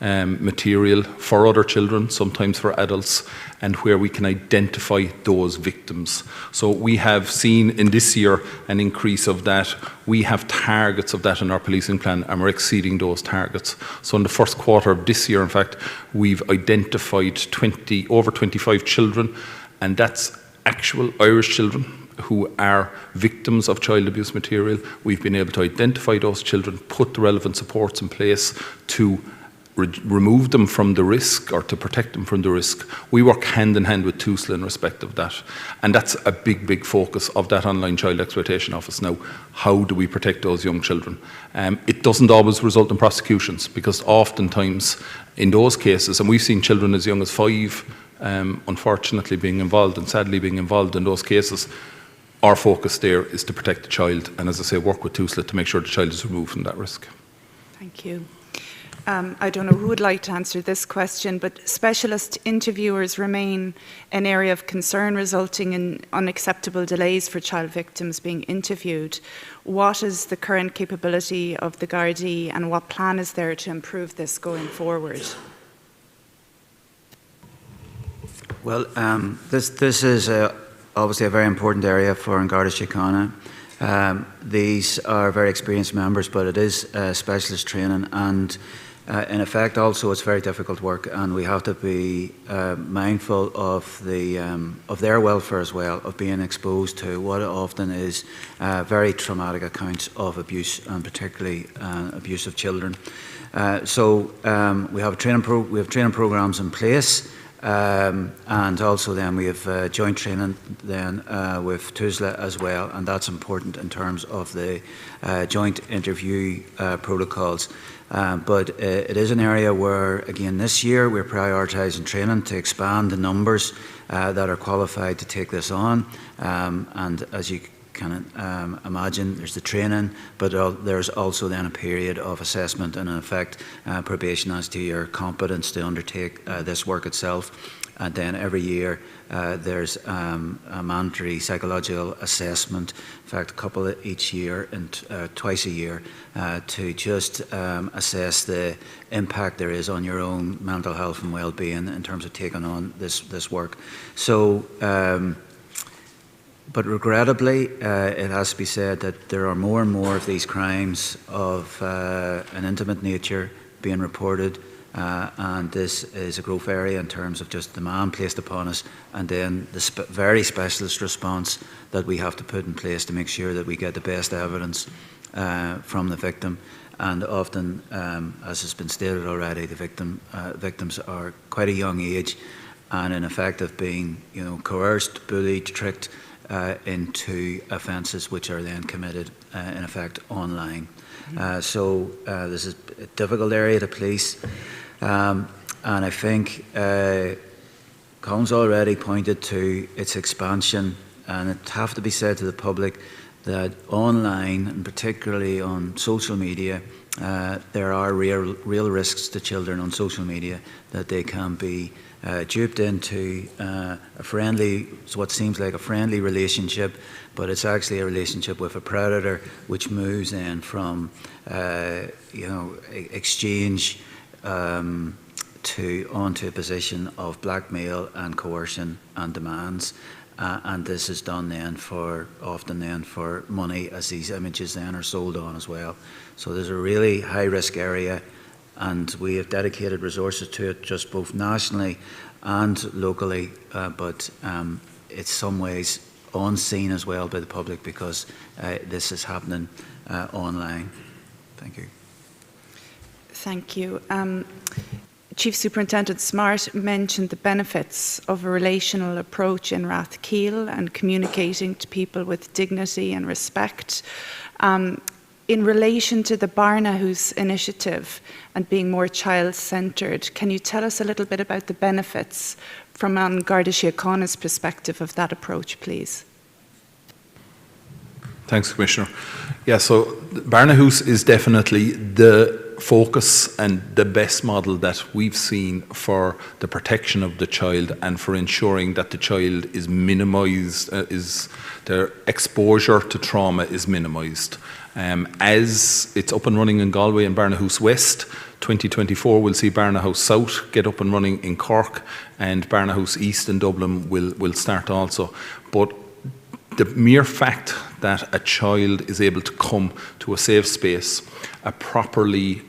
Speaker 6: material for other children, sometimes for adults, and where we can identify those victims. So we have seen in this year an increase of that. We have targets of that in our policing plan and we're exceeding those targets. So in the first quarter of this year, in fact, we've identified over 25 children, and that's actual Irish children who are victims of child abuse material. We've been able to identify those children, put the relevant supports in place to remove them from the risk or to protect them from the risk. We work hand in hand with TUSLA in respect of that. And that's a big, big focus of that online child exploitation office now. How do we protect those young children? It doesn't always result in prosecutions because oftentimes in those cases, and we've seen children as young as 5 unfortunately being involved and sadly being involved in those cases, our focus there is to protect the child and, as I say, work with TUSLA to make sure the child is removed from that risk.
Speaker 8: Thank you. I don't know who would like to answer this question, but specialist interviewers remain an area of concern, resulting in unacceptable delays for child victims being interviewed. What is the current capability of the Gardaí and what plan is there to improve this going forward?
Speaker 3: Well, this is obviously a very important area for An Garda Síochána. These are very experienced members, but it is specialist training, and In effect, also, it's very difficult work, and we have to be mindful of their welfare as well, of being exposed to what often is very traumatic accounts of abuse, and particularly abuse of children. So we have training programs in place, and also then we have joint training then with TUSLA as well, and that's important in terms of the joint interview protocols. But it is an area where, again, this year we're prioritising training to expand the numbers that are qualified to take this on. And as you can imagine, there's the training, but there's also then a period of assessment and, in effect, probation as to your competence to undertake this work itself. And then every year there's a mandatory psychological assessment, in fact a couple each year and twice a year, to just assess the impact there is on your own mental health and well-being in terms of taking on this work. So, but regrettably, it has to be said that there are more and more of these crimes of an intimate nature being reported. And this is a growth area in terms of just demand placed upon us, and then the very specialist response that we have to put in place to make sure that we get the best evidence from the victim. And often, as has been stated already, the victims are quite a young age, and in effect have been, coerced, bullied, tricked into offences which are then committed in effect online. So this is a difficult area to police. And I think Colin's already pointed to its expansion, and it have to be said to the public that online, and particularly on social media, there are real risks to children on social media, that they can be duped into what seems like a friendly relationship, but it's actually a relationship with a predator, which moves then from exchange onto a position of blackmail and coercion and demands, and this is done then often for money, as these images then are sold on as well. So there's a really high risk area, and we have dedicated resources to it, just both nationally and locally, but it's some ways unseen as well by the public because this is happening online. Thank you.
Speaker 8: Thank you. Chief Superintendent Smart mentioned the benefits of a relational approach in Rathkeel and communicating to people with dignity and respect. In relation to the Byrne initiative and being more child-centred, can you tell us a little bit about the benefits from An Garda Síochána's perspective of that approach, please?
Speaker 6: Thanks, Commissioner. Yeah, so Byrne is definitely the focus and the best model that we've seen for the protection of the child and for ensuring that the child is minimised, their exposure to trauma is minimised. As it's up and running in Galway and Byrne West, 2024 we'll see Byrne South get up and running in Cork, and Byrne East in Dublin will start also. But the mere fact that a child is able to come to a safe space, a properly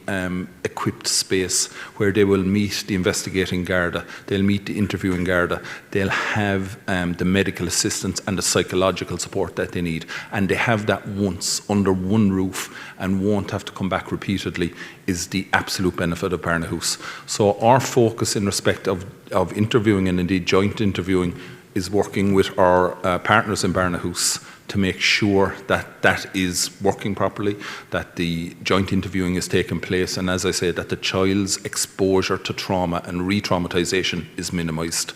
Speaker 6: equipped space where they will meet the investigating Garda, they'll meet the interviewing Garda, they'll have the medical assistance and the psychological support that they need, and they have that once under one roof and won't have to come back repeatedly, is the absolute benefit of Byrne. So our focus in respect of interviewing, and indeed joint interviewing, is working with our partners in Byrne to make sure that that is working properly, that the joint interviewing is taking place, and as I say, that the child's exposure to trauma and re-traumatisation is minimised.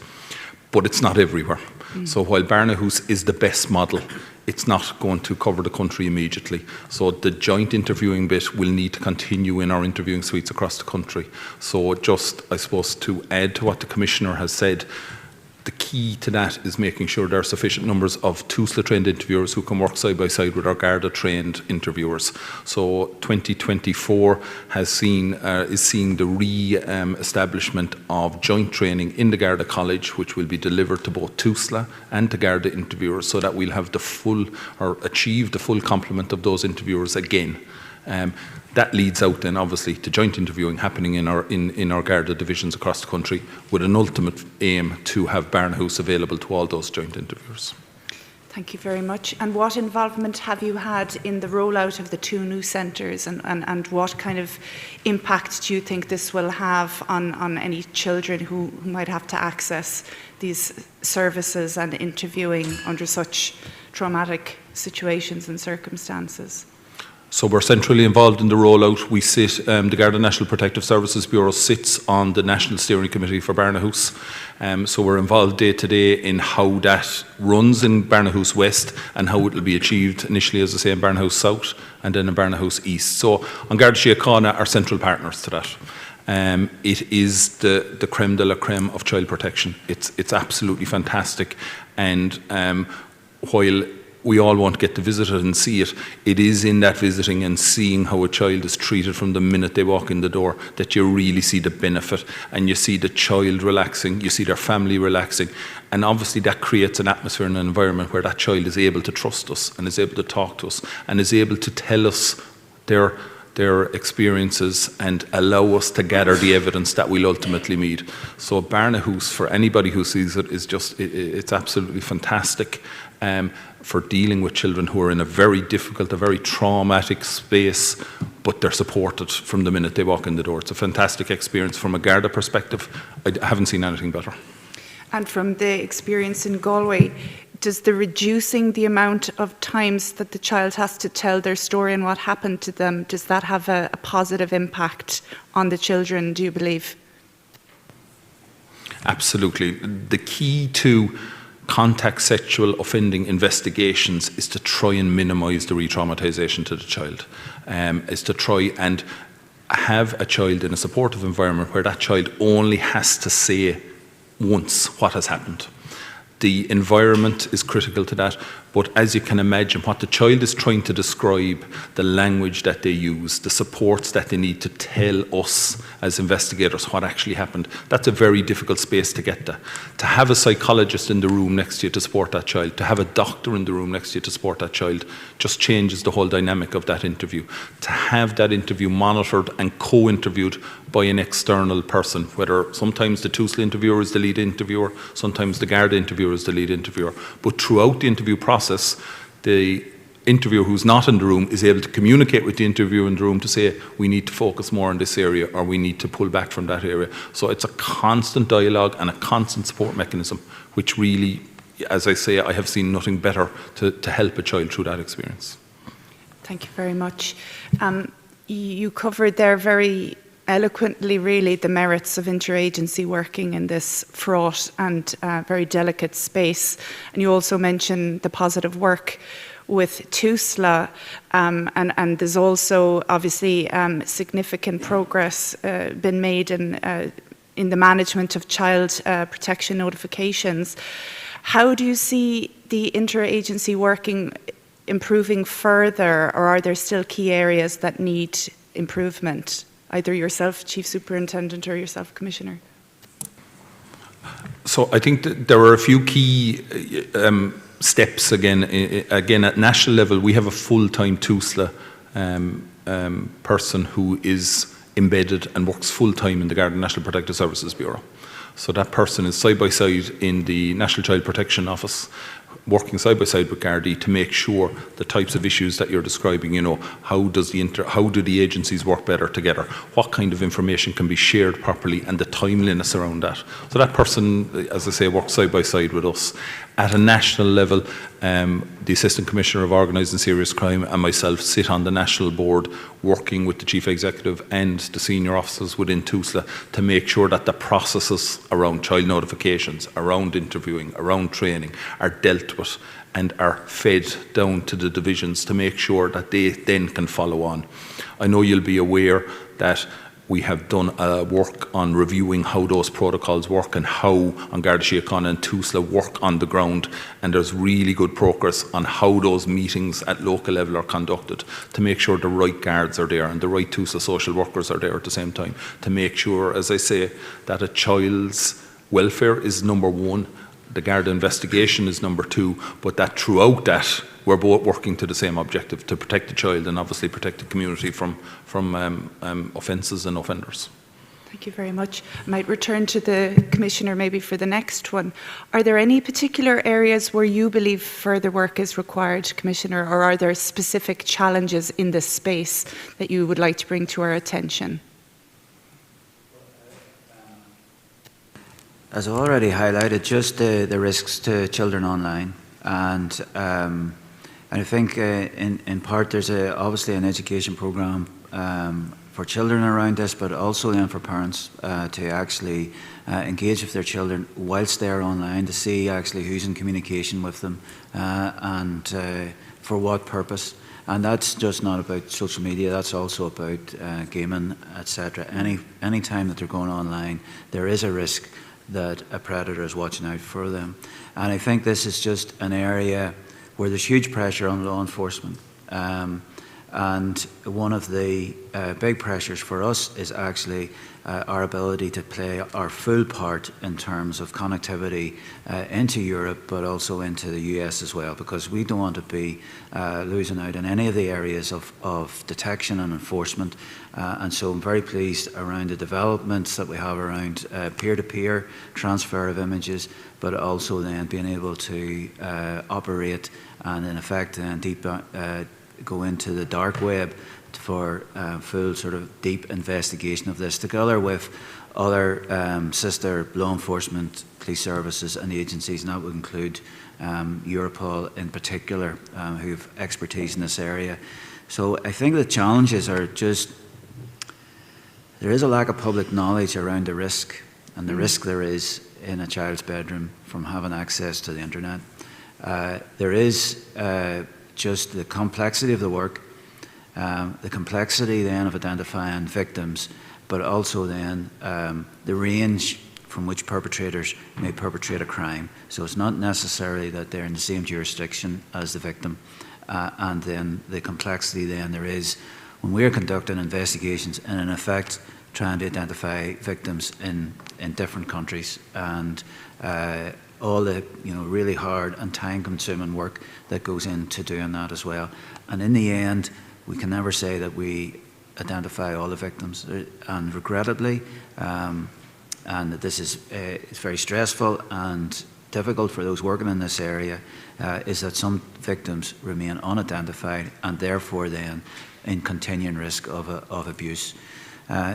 Speaker 6: But it's not everywhere. So while Byrne is the best model, it's not going to cover the country immediately. So the joint interviewing bit will need to continue in our interviewing suites across the country. So just, I suppose, to add to what the Commissioner has said, the key to that is making sure there are sufficient numbers of TUSLA-trained interviewers who can work side by side with our Garda-trained interviewers. So 2024 is seeing the re-establishment of joint training in the Garda College, which will be delivered to both TUSLA and to Garda interviewers, so that we'll have achieve the full complement of those interviewers again. That leads out then obviously to joint interviewing happening in our Garda divisions across the country, with an ultimate aim to have Byrne House available to all those joint interviewers.
Speaker 8: Thank you very much. And what involvement have you had in the rollout of the 2 new centres, and what kind of impact do you think this will have on any children who might have to access these services and interviewing under such traumatic situations and circumstances?
Speaker 6: So we're centrally involved in the rollout. We sit, the Garda National Protective Services Bureau sits on the National Steering Committee for Byrne House. So we're involved day to day in how that runs in Byrne House West and how it will be achieved initially, as I say, in Byrne House South and then in Byrne House East. So An Garda Síochána are central partners to that. It is the creme de la creme of child protection. It's absolutely fantastic. And while we all want to get to visit it and see it, it is in that visiting and seeing how a child is treated from the minute they walk in the door that you really see the benefit, and you see the child relaxing, you see their family relaxing, and obviously that creates an atmosphere and an environment where that child is able to trust us and is able to talk to us and is able to tell us their experiences and allow us to gather the evidence that we'll ultimately need. So Byrne House, for anybody who sees it, is just, it's absolutely fantastic for dealing with children who are in a very difficult, a very traumatic space, but they're supported from the minute they walk in the door. It's a fantastic experience from a Garda perspective. I haven't seen anything better.
Speaker 8: And from the experience in Galway, does the reducing the amount of times that the child has to tell their story and what happened to them, does that have a positive impact on the children, do you believe?
Speaker 6: Absolutely. The key to contact sexual offending investigations is to try and minimise the re-traumatisation to the child, is to try and have a child in a supportive environment where that child only has to say once what has happened. The environment is critical to that, but as you can imagine, what the child is trying to describe, the language that they use, the supports that they need to tell us as investigators what actually happened, that's a very difficult space to get to. To have a psychologist in the room next to you to support that child, to have a doctor in the room next to you to support that child, just changes the whole dynamic of that interview. To have that interview monitored and co-interviewed by an external person, whether sometimes the TUSLA interviewer is the lead interviewer, sometimes the Garda interviewer is the lead interviewer, but throughout the interview process, the interviewer who's not in the room is able to communicate with the interviewer in the room to say, we need to focus more on this area, or we need to pull back from that area. So it's a constant dialogue and a constant support mechanism, which really, as I say, I have seen nothing better to help a child through that experience. Thank
Speaker 8: you very much. You covered there very eloquently, really, the merits of interagency working in this fraught and very delicate space. And you also mentioned the positive work with TUSLA, and there's also obviously significant progress been made in the management of child protection notifications. How do you see the interagency working improving further, or are there still key areas that need improvement? Either yourself, Chief Superintendent, or yourself, Commissioner. So
Speaker 6: I think that there are a few key steps again at national level. We have a full-time TUSLA person who is embedded and works full-time in the Garda National Protective Services Bureau. So that person is side by side in the National Child Protection Office, working side by side with Gardaí to make sure the types of issues that you're describing, you know, how do the agencies work better together? What kind of information can be shared properly, and the timeliness around that? So that person, as I say, works side by side with us. At a national level, the Assistant Commissioner of Organised and Serious Crime and myself sit on the national board working with the Chief Executive and the senior officers within TUSLA to make sure that the processes around child notifications, around interviewing, around training are dealt with and are fed down to the divisions to make sure that they then can follow on. I know you'll be aware that we have done work on reviewing how those protocols work and how An Garda Síochána and TUSLA work on the ground, and there's really good progress on how those meetings at local level are conducted to make sure the right guards are there and the right TUSLA social workers are there at the same time, to make sure, as I say, that a child's welfare is number one, The Garda investigation is number 2, but that throughout that, we're both working to the same objective, to protect the child and obviously protect the community from offences and offenders.
Speaker 8: Thank you very much. I might return to the Commissioner maybe for the next one. Are there any particular areas where you believe further work is required, Commissioner, or are there specific challenges in this space that you would like to bring to our attention?
Speaker 3: As I already highlighted, just the risks to children online, and I think in part there's obviously an education programme for children around this, but also then for parents to actually engage with their children whilst they're online, to see actually who's in communication with them and for what purpose. And that's just not about social media, that's also about gaming, etc. Any time that they're going online, there is a risk that a predator is watching out for them. And I think this is just an area where there's huge pressure on law enforcement. And one of the big pressures for us is actually our ability to play our full part in terms of connectivity into Europe, but also into the US as well, because we don't want to be losing out in any of the areas of detection and enforcement. And so I'm very pleased around the developments that we have around peer-to-peer transfer of images, but also then being able to operate and in effect go into the dark web for full sort of deep investigation of this, together with other sister law enforcement, police services and agencies, and that would include Europol in particular, who have expertise in this area. So I think the challenges are just, there is a lack of public knowledge around the risk, and the risk there is in a child's bedroom from having access to the internet. There is just the complexity of the work, the complexity then of identifying victims, but also then the range from which perpetrators may perpetrate a crime. So it's not necessarily that they're in the same jurisdiction as the victim. And then the complexity then there is when we're conducting investigations and in effect trying to identify victims in different countries, and all the really hard and time-consuming work that goes into doing that as well. And in the end, we can never say that we identify all the victims. And regrettably, and this is it's very stressful and difficult for those working in this area, is that some victims remain unidentified and therefore then in continuing risk of abuse.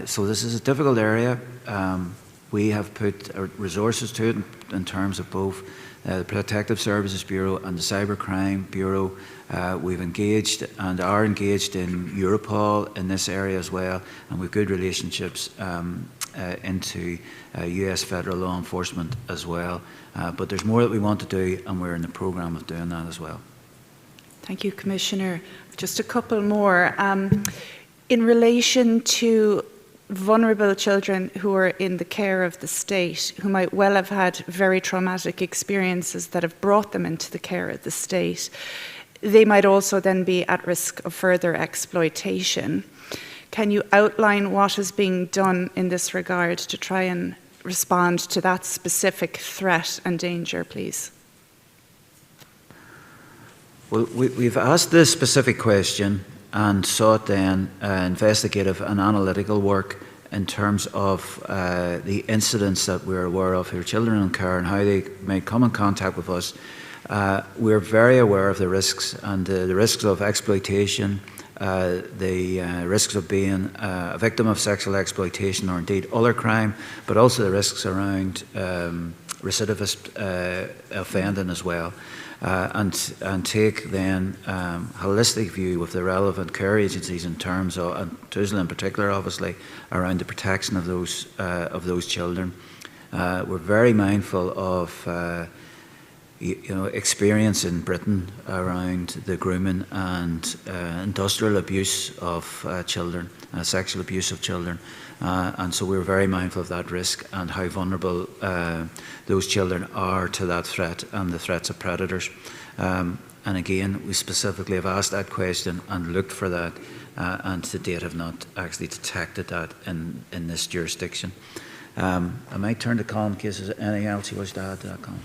Speaker 3: So this is a difficult area. We have put our resources to it in terms of both the Protective Services Bureau and the Cybercrime Bureau. We've engaged and are engaged in Europol in this area as well, and we've good relationships into US federal law enforcement as well. But there's more that we want to do, and we're in the programme of doing that as well.
Speaker 8: Thank you, Commissioner. Just a couple more. In relation to vulnerable children who are in the care of the state, who might well have had very traumatic experiences that have brought them into the care of the state, they might also then be at risk of further exploitation. Can you outline what is being done in this regard to try and respond to that specific threat and danger, please?
Speaker 3: Well, we've asked this specific question and sought then investigative and analytical work in terms of the incidents that we're aware of who are children in care and how they may come in contact with us. We're very aware of the risks, and the risks of exploitation, the risks of being a victim of sexual exploitation or indeed other crime, but also the risks around recidivist offending as well. And take then holistic view with the relevant care agencies in terms of, and TUSLA in particular, obviously, around the protection of those children. We're very mindful of experience in Britain around the grooming and industrial abuse of children, sexual abuse of children. And so we're very mindful of that risk and how vulnerable those children are to that threat and the threats of predators. And again, we specifically have asked that question and looked for that, and to date have not actually detected that in this jurisdiction. I might turn to Colin in case there's anything else you wish to add to that, Colin.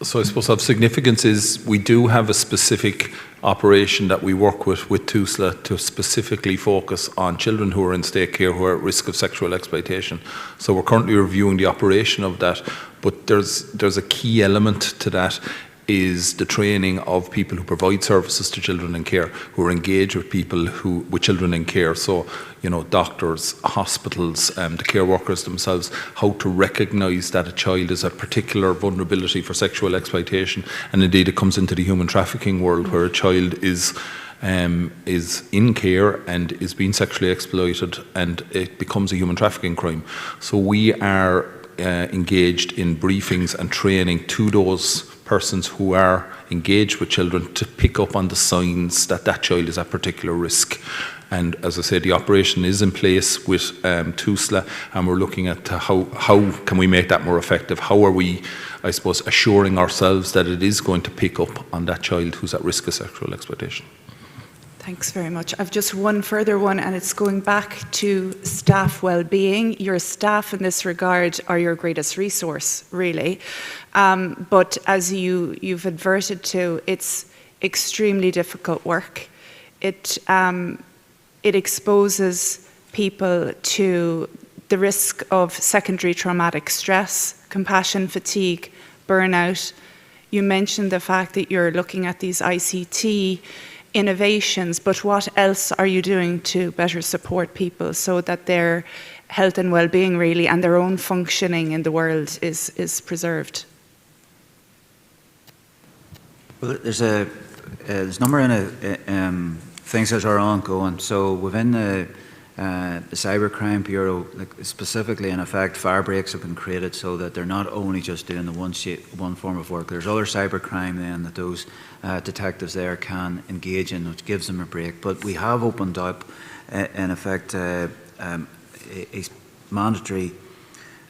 Speaker 6: So I suppose of significance is we do have a specific operation that we work with TUSLA to specifically focus on children who are in state care who are at risk of sexual exploitation. So we're currently reviewing the operation of that, but there's a key element to that is the training of people who provide services to children in care, who are engaged with people with children in care. So, you know, doctors, hospitals, the care workers themselves, how to recognise that a child is at particular vulnerability for sexual exploitation. And indeed, it comes into the human trafficking world where a child is in care and is being sexually exploited, and it becomes a human trafficking crime. So we are engaged in briefings and training to those persons who are engaged with children to pick up on the signs that that child is at particular risk. And as I said, the operation is in place with TUSLA, and we're looking at how can we make that more effective? How are we, I suppose, assuring ourselves that it is going to pick up on that child who's at risk of sexual exploitation?
Speaker 8: Thanks very much. I've just one further one, and it's going back to staff well-being. Your staff in this regard are your greatest resource, really. But as you've adverted to, it's extremely difficult work. It exposes people to the risk of secondary traumatic stress, compassion fatigue, burnout. You mentioned the fact that you're looking at these ICT innovations, but what else are you doing to better support people so that their health and well-being really and their own functioning in the world is preserved?
Speaker 3: Well, there's a number of things that are ongoing. So within the Cybercrime Bureau, like specifically in effect, fire breaks have been created so that they're not only just doing the one form of work. There's other cybercrime then that those detectives there can engage in, which gives them a break. But we have opened up, in effect, a mandatory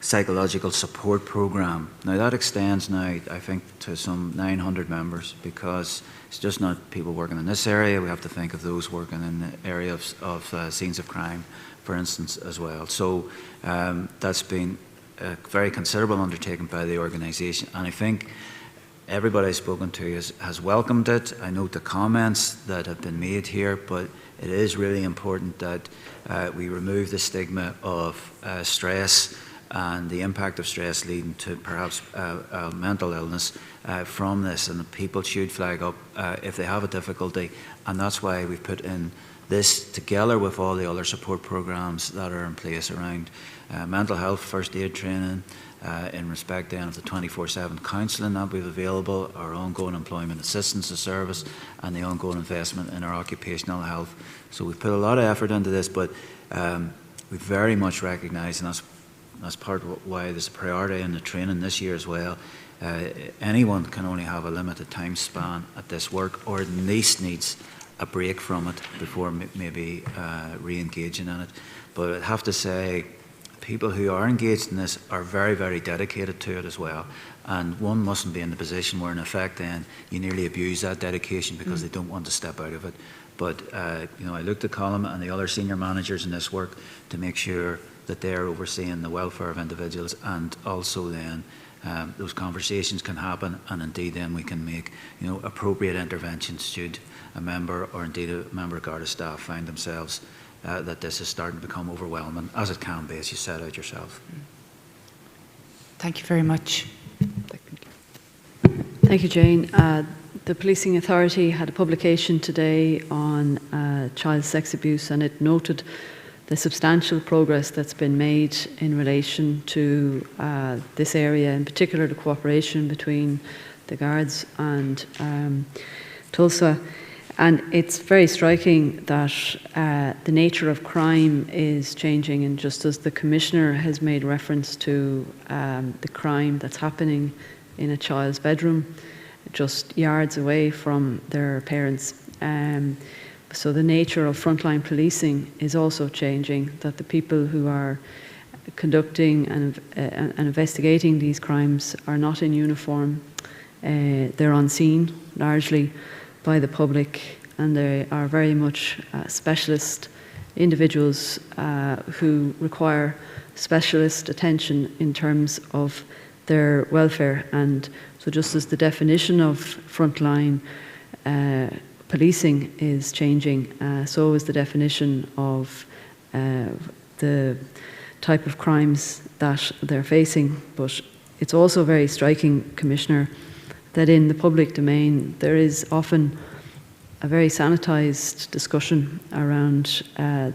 Speaker 3: psychological support program. Now that extends now, I think, to some 900 members, because it's just not people working in this area. We have to think of those working in the area of scenes of crime, for instance, as well. So that's been a very considerable undertaking by the organisation, and I think everybody I've spoken to has welcomed it. I note the comments that have been made here, but it is really important that we remove the stigma of stress and the impact of stress leading to perhaps mental illness from this, and people should flag up if they have a difficulty, and that's why we've put in this together with all the other support programs that are in place around mental health, first aid training, in respect then of the 24/7 counselling that we've available, our ongoing employment assistance service, and the ongoing investment in our occupational health. So we've put a lot of effort into this, but we very much recognise, and that's part of why there's a priority in the training this year as well. Anyone can only have a limited time span at this work, or at least needs a break from it before maybe re-engaging in it. But I'd have to say, people who are engaged in this are very, very dedicated to it as well. And one mustn't be in the position where, in effect, then you nearly abuse that dedication because they don't want to step out of it. But you know, I looked at Colin and the other senior managers in this work to make sure that they're overseeing the welfare of individuals, and also then those conversations can happen, and indeed then we can make, you know, appropriate interventions should a member or indeed a member of Garda staff find themselves that this is starting to become overwhelming, as it can be, as you set out yourself.
Speaker 8: Thank you very much.
Speaker 2: Thank you, Jane. The Policing Authority had a publication today on child sex abuse, and it noted the substantial progress that's been made in relation to this area, in particular the cooperation between the Guards and Tulsa. And it's very striking that the nature of crime is changing, and just as the Commissioner has made reference to the crime that's happening in a child's bedroom, just yards away from their parents. So the nature of frontline policing is also changing, that the people who are conducting and investigating these crimes are not in uniform. They're unseen largely by the public, and they are very much specialist individuals who require specialist attention in terms of their welfare. And so just as the definition of frontline policing is changing, so is the definition of the type of crimes that they're facing. But it's also very striking, Commissioner, that in the public domain there is often a very sanitised discussion around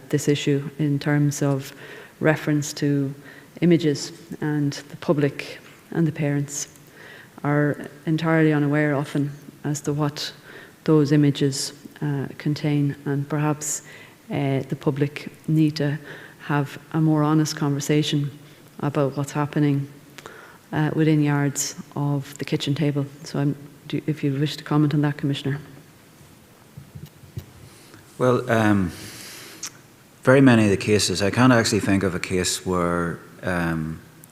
Speaker 2: this issue in terms of reference to images, and the public and the parents are entirely unaware often as to what those images contain, and perhaps the public need to have a more honest conversation about what's happening within yards of the kitchen table. So if you wish to comment on that, Commissioner.
Speaker 3: Well, very many of the cases, I can't actually think of a case where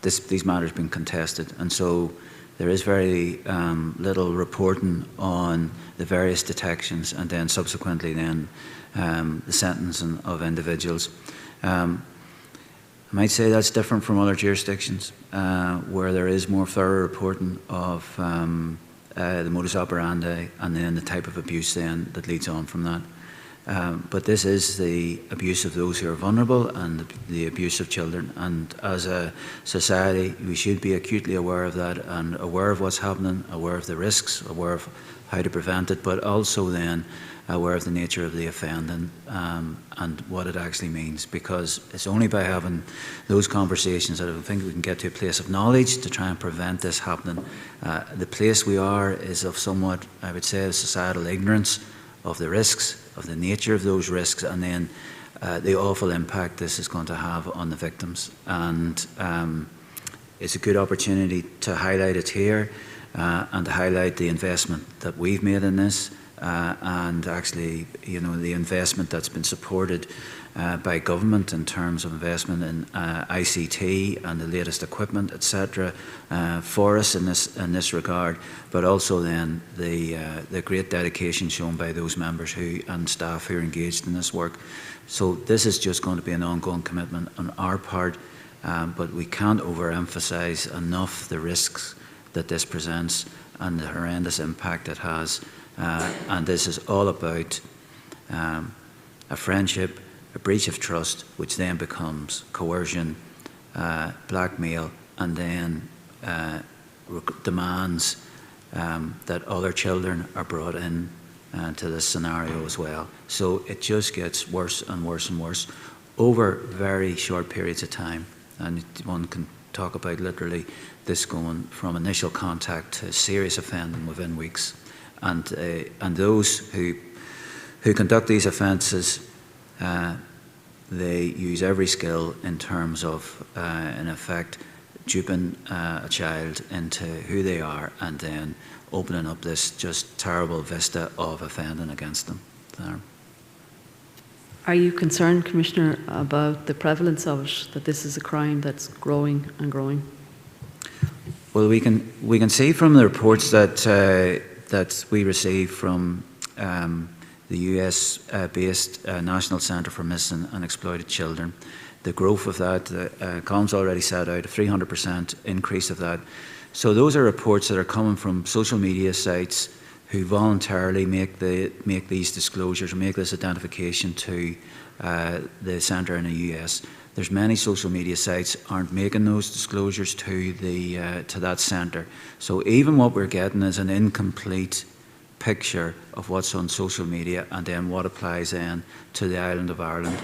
Speaker 3: these matters have been contested, and so there is very little reporting on the various detections and then subsequently then the sentencing of individuals. I might say that's different from other jurisdictions where there is more thorough reporting of the modus operandi and then the type of abuse then that leads on from that. But this is the abuse of those who are vulnerable and the abuse of children. And as a society, we should be acutely aware of that and aware of what's happening, aware of the risks, aware of how to prevent it, but also then aware of the nature of the offending and what it actually means. Because it's only by having those conversations that I think we can get to a place of knowledge to try and prevent this happening. The place we are is of somewhat, I would say, societal ignorance of the risks, of the nature of those risks, and then the awful impact this is going to have on the victims. And it's a good opportunity to highlight it here and to highlight the investment that we've made in this and actually, you know, the investment that's been supported by government in terms of investment in ICT and the latest equipment, etc., for us in this regard, but also then the great dedication shown by those members and staff who are engaged in this work. So this is just going to be an ongoing commitment on our part, but we can't overemphasize enough the risks that this presents and the horrendous impact it has. And this is all about a friendship, a breach of trust, which then becomes coercion, blackmail, and then demands that other children are brought in to this scenario as well. So it just gets worse and worse and worse over very short periods of time. And one can talk about literally this going from initial contact to serious offending within weeks. And those who conduct these offences, they use every skill in terms of, in effect, duping a child into who they are and then opening up this just terrible vista of offending against them.
Speaker 2: Are you concerned, Commissioner, about the prevalence of it, that this is a crime that's growing and growing?
Speaker 3: Well, we can see from the reports that we receive from the US-based National Centre for Missing and Exploited Children. The growth of that, Colm's already set out a 300% increase of that. So those are reports that are coming from social media sites who voluntarily make these disclosures or make this identification to the centre in the US. There's many social media sites aren't making those disclosures to that centre. So even what we're getting is an incomplete picture of what's on social media and then what applies then to the island of Ireland.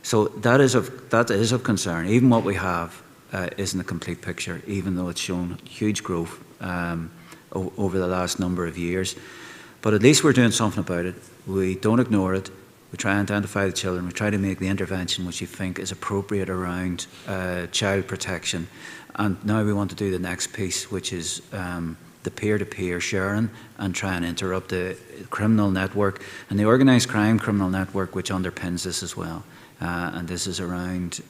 Speaker 3: So that is of concern. Even what we have isn't a complete picture, even though it's shown huge growth over the last number of years. But at least we're doing something about it. We don't ignore it. We try and identify the children. We try to make the intervention which you think is appropriate around child protection. And now we want to do the next piece, which is the peer-to-peer sharing and try and interrupt the criminal network and the organised crime criminal network which underpins this as well. And this is around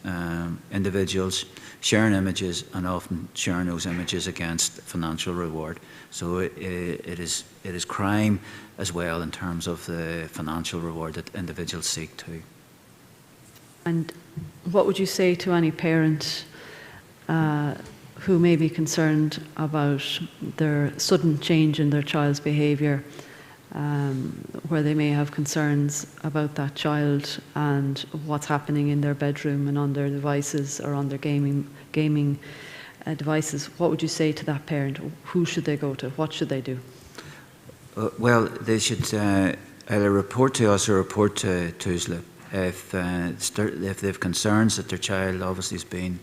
Speaker 3: individuals sharing images and often sharing those images against financial reward. So it is crime as well in terms of the financial reward that individuals seek to. And
Speaker 2: what would you say to any parent who may be concerned about their sudden change in their child's behaviour, where they may have concerns about that child and what's happening in their bedroom and on their devices or on their gaming devices, what would you say to that parent? Who should they go to? What should they do?
Speaker 3: Well, they should either report to us or report to TUSLA if they have concerns that their child obviously has been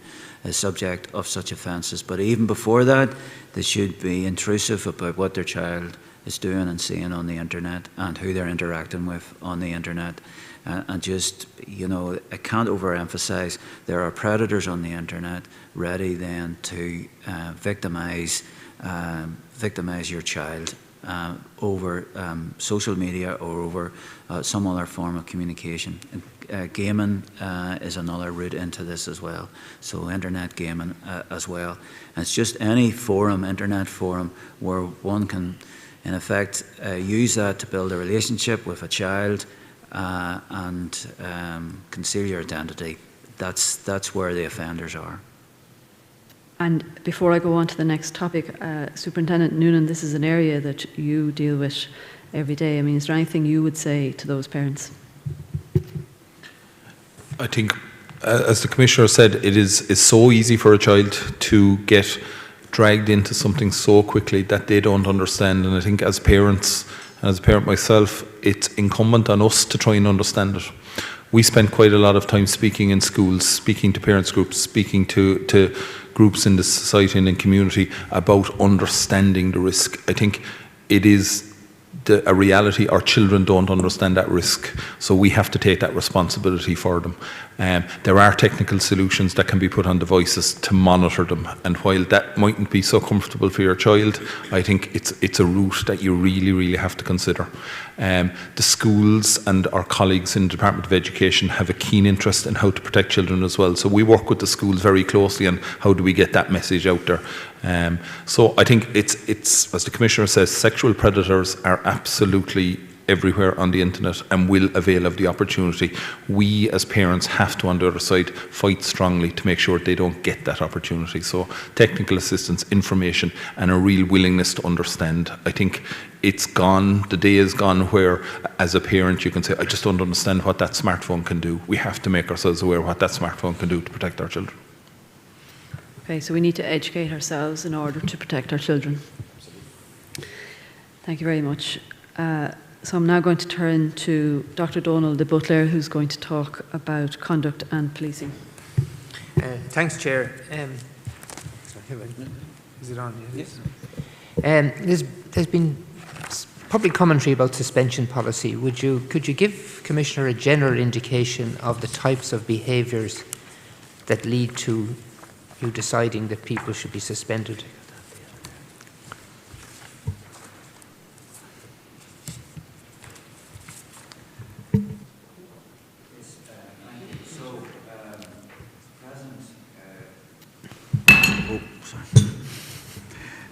Speaker 3: a subject of such offences. But even before that, they should be intrusive about what their child is doing and seeing on the internet and who they're interacting with on the internet. And just, you know, I can't overemphasize, there are predators on the internet ready then to victimize your child over social media or over some other form of communication. Gaming is another route into this as well. So internet gaming as well. And it's just any forum, internet forum, where one can, in effect, use that to build a relationship with a child and conceal your identity. That's where the offenders are.
Speaker 2: And before I go on to the next topic, Superintendent Noonan, this is an area that you deal with every day. I mean, is there anything you would say to those parents?
Speaker 6: I think, as the Commissioner said, it's so easy for a child to get dragged into something so quickly that they don't understand. And I think as parents, and as a parent myself, it's incumbent on us to try and understand it. We spend quite a lot of time speaking in schools, speaking to parents groups, speaking to groups in the society and in community about understanding the risk. I think it is a reality our children don't understand that risk, so we have to take that responsibility for them. There are technical solutions that can be put on devices to monitor them, and while that mightn't be so comfortable for your child, I think it's a route that you really have to consider. The schools and our colleagues in the Department of Education have a keen interest in how to protect children as well, so we work with the schools very closely on how do we get that message out there. So I think it's, as the Commissioner says, sexual predators are absolutely everywhere on the internet and will avail of the opportunity. We as parents have to, on the other side, fight strongly to make sure they don't get that opportunity. So technical assistance, information, and a real willingness to understand. I think it's gone, the day is gone where as a parent you can say, I just don't understand what that smartphone can do. We have to make ourselves aware of what that smartphone can do to protect our children.
Speaker 2: Okay, so we need to educate ourselves in order to protect our children. Thank you very much. So I'm now going to turn to Dr. Donald de Butler, who's going to talk about conduct and policing.
Speaker 9: Thanks, Chair. Is it on? Yes. There's been public commentary about suspension policy. Could you give Commissioner a general indication of the types of behaviours that lead to you deciding that people should be suspended?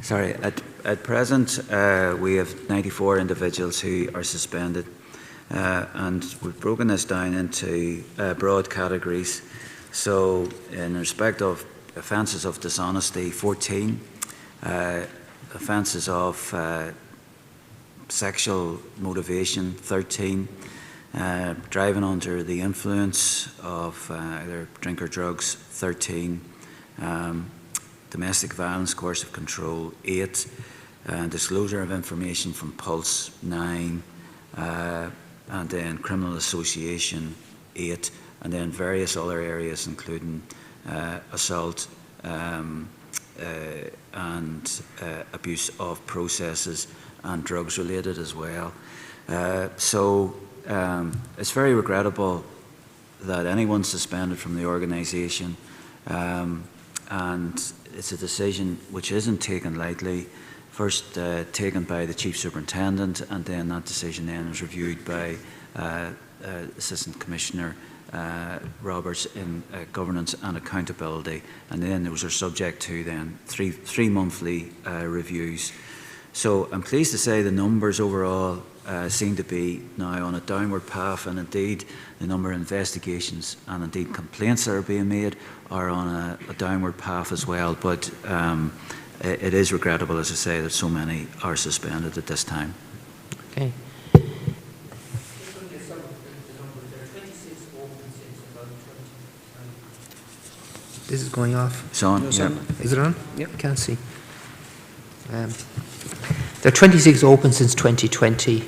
Speaker 3: Sorry, at present we have 94 individuals who are suspended, and we've broken this down into broad categories. So in respect of offences of dishonesty, 14, offences of sexual motivation, 13, driving under the influence of either drink or drugs, 13, domestic violence, coercive control, 8, disclosure of information from Pulse, 9, and then criminal association, 8, and then various other areas including assault and abuse of processes and drugs related as well. So it's very regrettable that anyone's suspended from the organisation, and it's a decision which isn't taken lightly. First taken by the Chief Superintendent, and then that decision then is reviewed by Assistant Commissioner Roberts in Governance and Accountability, and then those are subject to then three monthly reviews. So I'm pleased to say the numbers overall seem to be now on a downward path, and indeed the number of investigations and indeed complaints that are being made are on a downward path as well. But it is regrettable, as I say, that so many are suspended at this time.
Speaker 9: Okay. This is going off.
Speaker 3: It's on.
Speaker 9: Is
Speaker 3: Yeah.
Speaker 9: Is it on?
Speaker 3: Yep.
Speaker 9: Can't see. There are 26 open since 2020.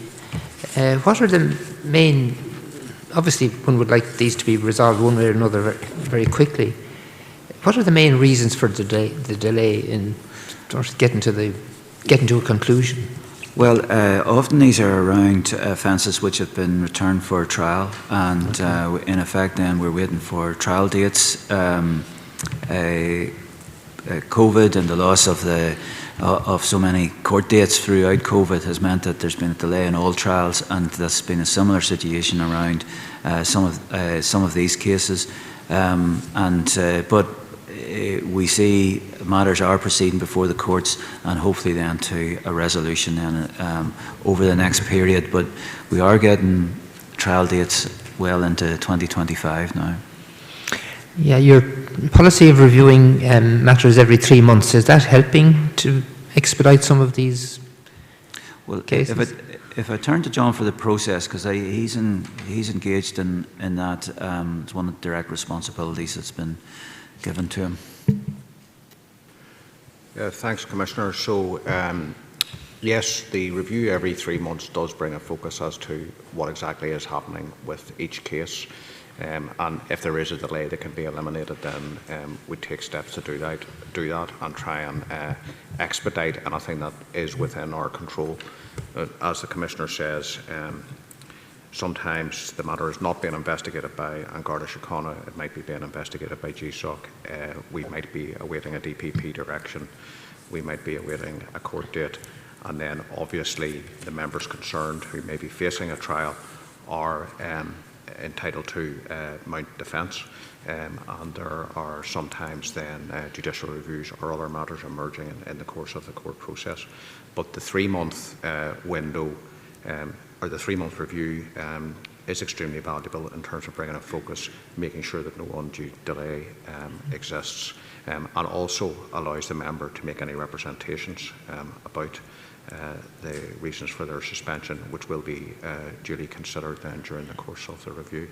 Speaker 9: What are the main? Obviously, one would like these to be resolved one way or another very quickly. What are the main reasons for the delay in sort of getting to a conclusion?
Speaker 3: Well, often these are around offences which have been returned for trial, and in effect then we're waiting for trial dates. COVID and the loss of so many court dates throughout COVID has meant that there's been a delay in all trials, and there's been a similar situation around some of these cases. But we see matters are proceeding before the courts, and hopefully then to a resolution then over the next period. But we are getting trial dates well into 2025 now.
Speaker 9: Yeah, your policy of reviewing matters every 3 months, is that helping to expedite some of these cases?
Speaker 3: If I turn to John for the process, because he's engaged in that, it's one of the direct responsibilities that's been given to him.
Speaker 10: Thanks, Commissioner. So, yes, the review every 3 months does bring a focus as to what exactly is happening with each case. And if there is a delay that can be eliminated, then we take steps to do that and try and expedite anything that is within our control. As the Commissioner says, sometimes the matter is not being investigated by An Garda Síochána, it might be being investigated by GSOC. We might be awaiting a DPP direction, we might be awaiting a court date, and then obviously the members concerned who may be facing a trial are entitled to mount defence, and there are sometimes then judicial reviews or other matters emerging in the course of the court process. But the 3-month window or the 3-month review is extremely valuable in terms of bringing a focus, making sure that no undue delay exists, and also allows the member to make any representations about the reasons for their suspension, which will be duly considered then during the course of the review.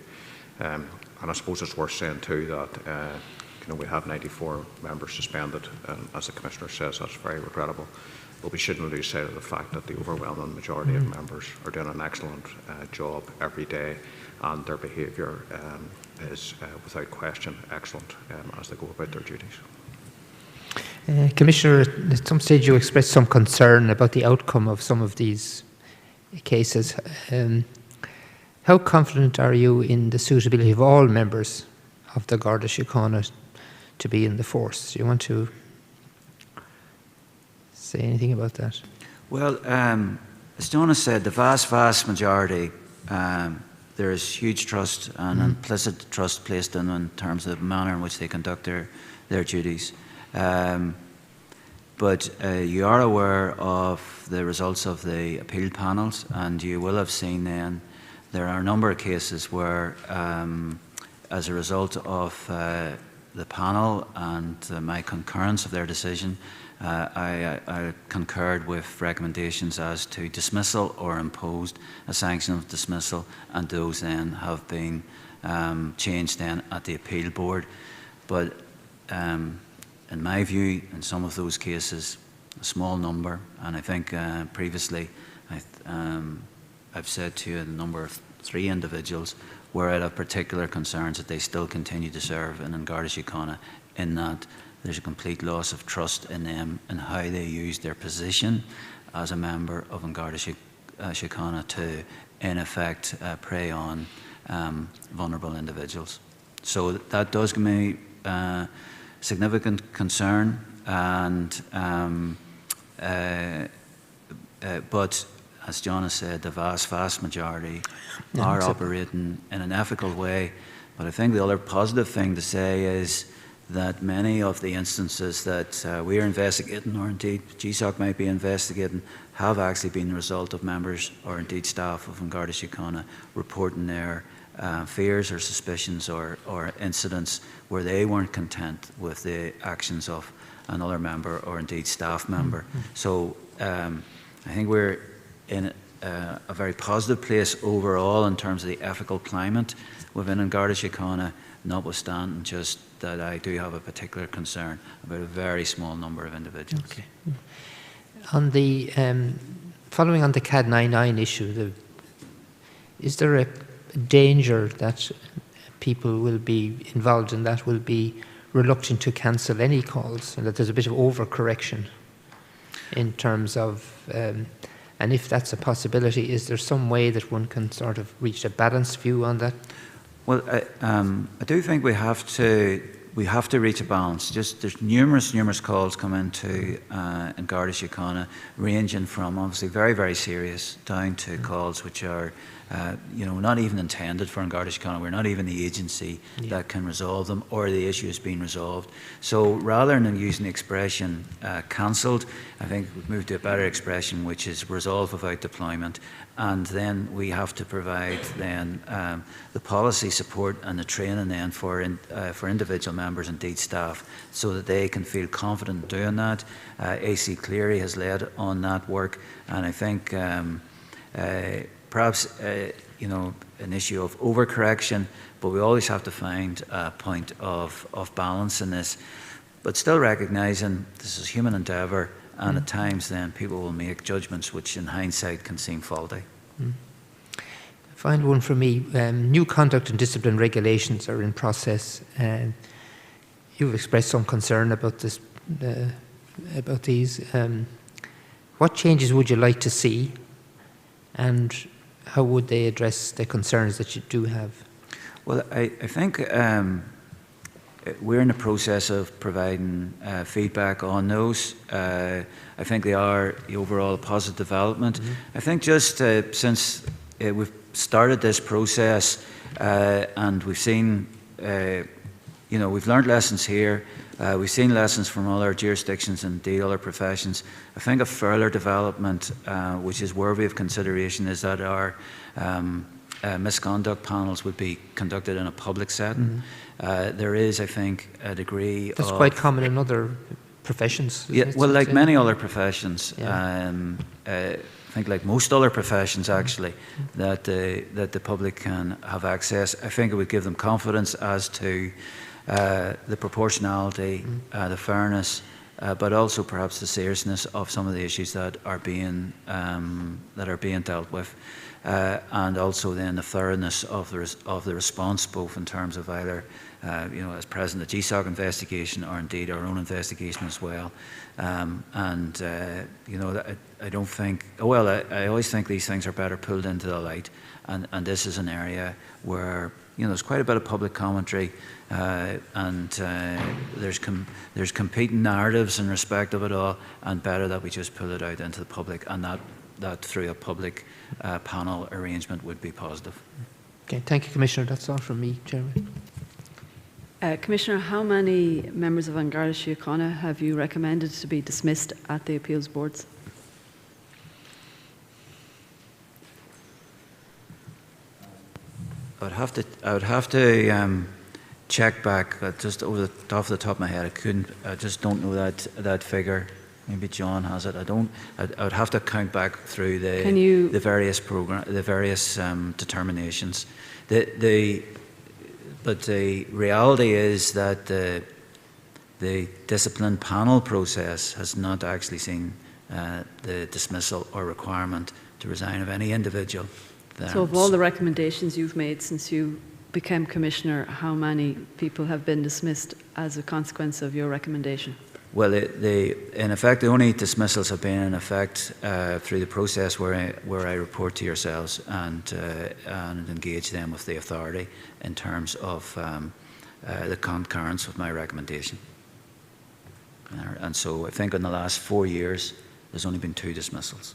Speaker 10: And I suppose it's worth saying too that we have 94 members suspended, and as the Commissioner says, that's very regrettable. But we shouldn't lose sight of the fact that the overwhelming majority of members are doing an excellent job every day, and their behaviour is without question excellent as they go about their duties.
Speaker 9: Commissioner, at some stage you expressed some concern about the outcome of some of these cases. How confident are you in the suitability of all members of the Garda Síochána to be in the force? Do you want to say anything about that?
Speaker 3: Well, as John has said, the vast majority, there is huge trust and implicit trust placed in them in terms of the manner in which they conduct their duties. But you are aware of the results of the appeal panels, and you will have seen then there are a number of cases where, as a result of the panel and my concurrence of their decision, I concurred with recommendations as to dismissal or imposed a sanction of dismissal, and those then have been changed then at the appeal board. But in my view, in some of those cases, a small number, and I think previously I've said to you a number of 3 individuals were out of particular concerns that they still continue to serve in An Garda Síochána, in that there's a complete loss of trust in them and how they use their position as a member of An Garda Síochána to, in effect, prey on vulnerable individuals. So that does give me significant concern, and but as John has said, the vast majority are operating in an ethical way. But I think the other positive thing to say is that many of the instances that we are investigating, or indeed GSOC might be investigating, have actually been the result of members or indeed staff of An Garda Síochána reporting their fears or suspicions or incidents where they weren't content with the actions of another member or indeed staff member. So I think we're in a very positive place overall in terms of the ethical climate within An Garda Síochána, notwithstanding just that I do have a particular concern about a very small number of individuals.
Speaker 9: Okay. On the following on the CAD 99 issue, is there a danger that people will be involved in that will be reluctant to cancel any calls, and that there's a bit of overcorrection in terms of, and if that's a possibility, is there some way that one can sort of reach a balanced view on that?
Speaker 3: Well, I do think we have to reach a balance. Just there's numerous calls come into An Garda Síochána, ranging from obviously very, very serious down to calls which are not even intended for An Garda Síochána. We're not even the agency that can resolve them, or the issue is being resolved. So rather than using the expression cancelled, I think we've moved to a better expression, which is resolved without deployment. And then we have to provide then the policy support and the training then for individual members, indeed staff, so that they can feel confident in doing that. AC Cleary has led on that work, and I think perhaps an issue of overcorrection, but we always have to find a point of balance in this, but still recognising this is human endeavour, and at times then people will make judgments which in hindsight can seem faulty.
Speaker 9: Final one for me. New conduct and discipline regulations are in process. You've expressed some concern about this, about these. What changes would you like to see, and how would they address the concerns that you do have?
Speaker 3: Well, I think we're in the process of providing feedback on those. I think they are overall a positive development. I think just since we've started this process and we've seen, we've learned lessons here. We've seen lessons from other jurisdictions and indeed other professions. I think a further development, which is worthy of consideration, is that our misconduct panels would be conducted in a public setting. There is, I think, a degree
Speaker 9: That's quite common in other professions.
Speaker 3: Yeah, well, like many other professions, I think like most other professions actually, that the public can have access. I think it would give them confidence as to the proportionality, the fairness, but also perhaps the seriousness of some of the issues that are being dealt with, and also then the thoroughness of the response, both in terms of either as present the GSOC investigation or indeed our own investigation as well. I don't think, I always think these things are better pulled into the light, and this is an area where there's quite a bit of public commentary, and there's competing narratives in respect of it all, and better that we just pull it out into the public, and that through a public panel arrangement would be positive.
Speaker 9: Okay, thank you, Commissioner. That's all from me, Chairman.
Speaker 2: Commissioner, how many members of An Garda Síochána have you recommended to be dismissed at the appeals boards?
Speaker 3: I would have to check back, just off the top of my head. I just don't know that figure. Maybe John has it. I would have to count back through the various determinations. But the reality is that the discipline panel process has not actually seen the dismissal or requirement to resign of any individual.
Speaker 2: So of all the recommendations you've made since you became Commissioner, how many people have been dismissed as a consequence of your recommendation?
Speaker 3: Well, in effect, the only dismissals have been in effect through the process where I report to yourselves and engage them with the authority in terms of the concurrence with my recommendation. And so I think in the last 4 years, there's only been 2 dismissals.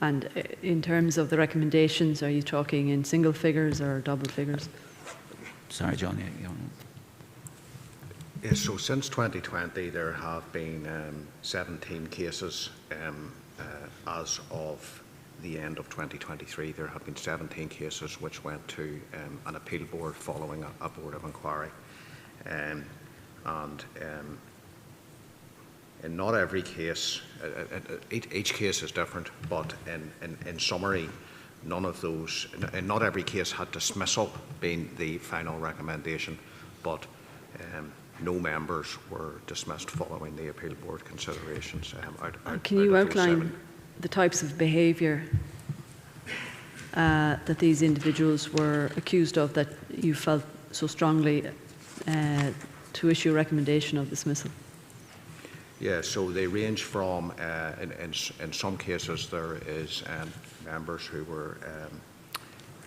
Speaker 2: And in terms of the recommendations, are you talking in single figures or double figures?
Speaker 3: Sorry, John.
Speaker 10: Yes, so since 2020 there have been 17 cases. As of the end of 2023 there have been 17 cases which went to an appeal board following a board of inquiry. In not every case, each case is different, but in summary, not every case had dismissal being the final recommendation, but no members were dismissed following the appeal board considerations.
Speaker 2: Can you outline the types of behaviour that these individuals were accused of that you felt so strongly to issue a recommendation of dismissal?
Speaker 10: Yeah, so they range from, in some cases there is members who were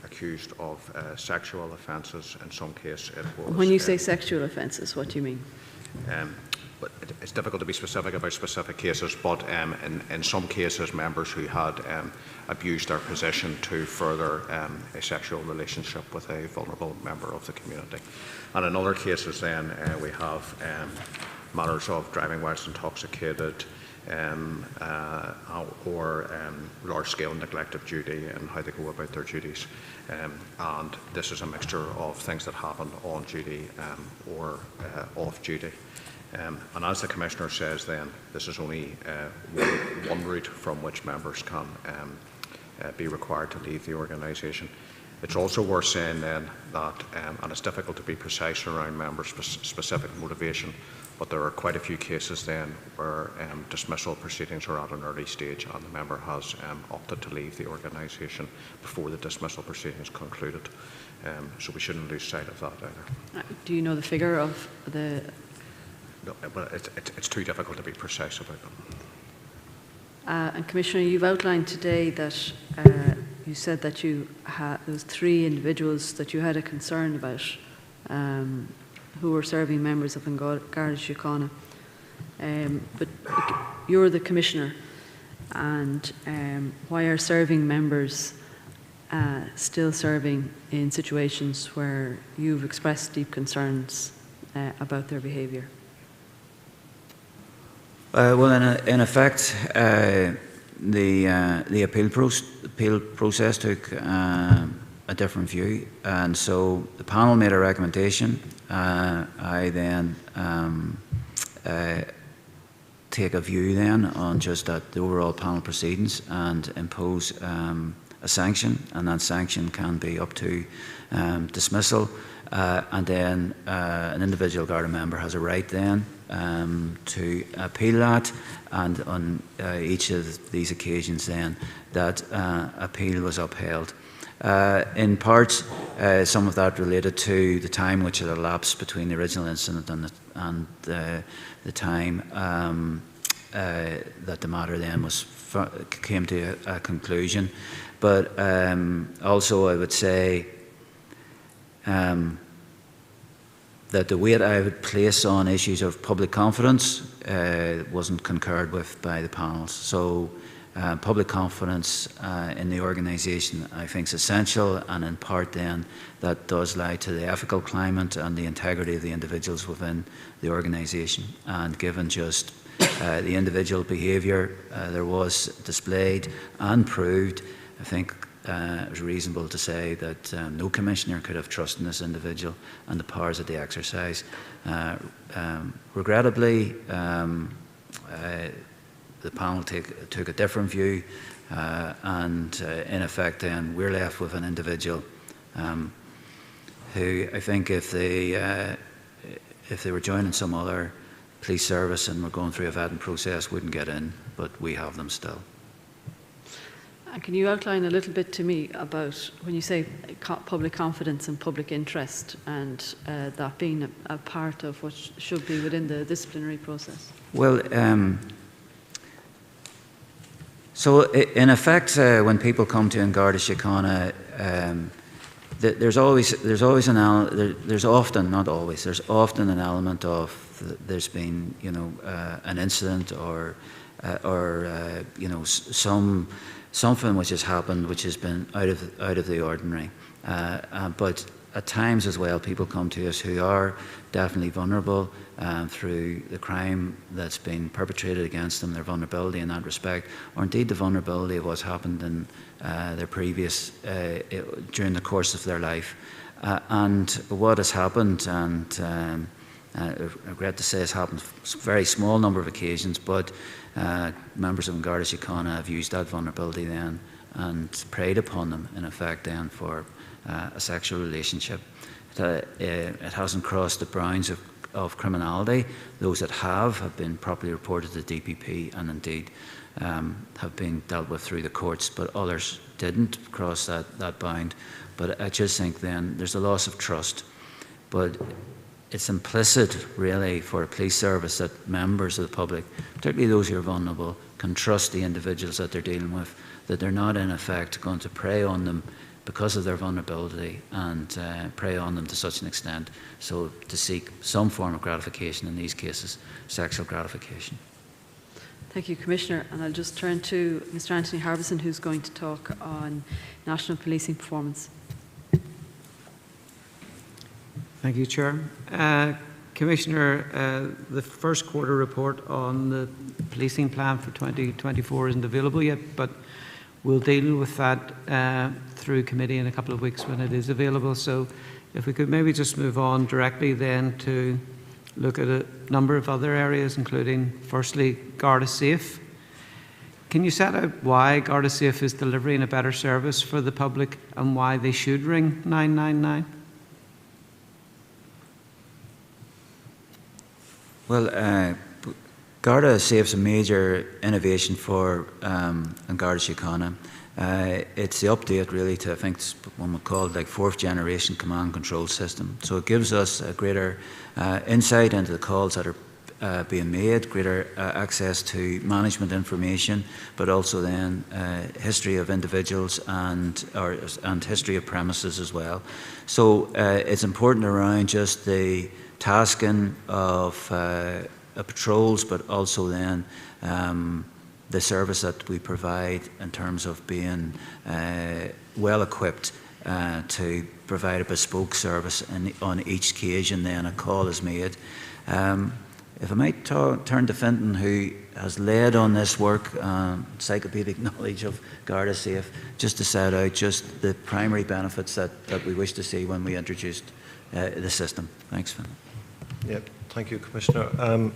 Speaker 10: accused of sexual offences. In some cases it was...
Speaker 2: When you say sexual offences, what do you mean?
Speaker 10: But it's difficult to be specific about specific cases, but in some cases members who had abused their position to further a sexual relationship with a vulnerable member of the community. And in other cases then we have matters of driving whilst intoxicated, or large-scale neglect of duty and how they go about their duties. And this is a mixture of things that happen on duty or off duty. And as the Commissioner says then, this is only one route from which members can be required to leave the organisation. It's also worth saying then that, and it's difficult to be precise around members' specific motivation, but there are quite a few cases then where dismissal proceedings are at an early stage and the member has opted to leave the organisation before the dismissal proceedings concluded. So we shouldn't lose sight of that either.
Speaker 2: Do you know the figure of the...
Speaker 10: No, but it's too difficult to be precise about them.
Speaker 2: And Commissioner, you've outlined today that you said that there was 3 individuals that you had a concern about who were serving members of An Garda Síochána. But you're the Commissioner, and why are serving members still serving in situations where you've expressed deep concerns about their behaviour?
Speaker 3: Well, in effect, the appeal process took a different view, and so the panel made a recommendation. I then take a view then on just that the overall panel proceedings and impose a sanction, and that sanction can be up to dismissal, and then an individual Garda member has a right then to appeal that, and on each of these occasions then that appeal was upheld. In part, some of that related to the time which had elapsed between the original incident and the time that the matter then came to a conclusion. But also I would say that the weight I would place on issues of public confidence wasn't concurred with by the panels. So public confidence in the organisation I think is essential, and in part then that does lie to the ethical climate and the integrity of the individuals within the organisation. And given just the individual behaviour there was displayed and proved, I think it was reasonable to say that no Commissioner could have trust in this individual and the powers that they exercise. Regrettably, the panel took a different view, and in effect then we're left with an individual who I think if they were joining some other police service and were going through a vetting process wouldn't get in, but we have them still.
Speaker 2: And can you outline a little bit to me about when you say public confidence and public interest, and that being a part of what should be within the disciplinary process? Well,
Speaker 3: so in effect, when people come to An Garda Síochána, there's often, not always, there's often an element of there's been, an incident or something which has happened which has been out of the ordinary. But at times as well, people come to us who are definitely vulnerable through the crime that's been perpetrated against them, their vulnerability in that respect, or indeed the vulnerability of what's happened in their previous, during the course of their life. And what has happened, and I regret to say it's happened a very small number of occasions, but members of An Garda Síochána have used that vulnerability then and preyed upon them, in effect, then for a sexual relationship. It hasn't crossed the bounds of criminality. Those that have been properly reported to DPP and indeed have been dealt with through the courts, but others didn't cross that bound. But I just think then there's a loss of trust. But it's implicit, really, for a police service that members of the public, particularly those who are vulnerable, can trust the individuals that they're dealing with, that they're not, in effect, going to prey on them because of their vulnerability and prey on them to such an extent, so to seek some form of gratification, in these cases, sexual gratification.
Speaker 2: Thank you, Commissioner. And I'll just turn to Mr. Anthony Harbison, who's going to talk on national policing performance.
Speaker 11: Thank you, Chair. Commissioner, the first quarter report on the policing plan for 2024 isn't available yet, but we'll deal with that through committee in a couple of weeks when it is available. So if we could maybe just move on directly then to look at a number of other areas, including, firstly, Garda SAFE. Can you set out why Garda SAFE is delivering a better service for the public and why they should ring 999?
Speaker 3: Well, Garda SAFE is a major innovation for An Garda Síochána. It's the update, really, to, I think, one would call it like fourth generation command control system. So it gives us a greater insight into the calls that are being made, greater access to management information, but also then history of individuals and history of premises as well. So it's important around just the tasking of patrols, but also then the service that we provide in terms of being well equipped to provide a bespoke service on each occasion then a call is made. If I might turn to Fintan, who has led on this work, encyclopedic knowledge of Garda SAFE, just to set out just the primary benefits that we wish to see when we introduced the system. Thanks, Fintan.
Speaker 12: Yeah, thank you, Commissioner.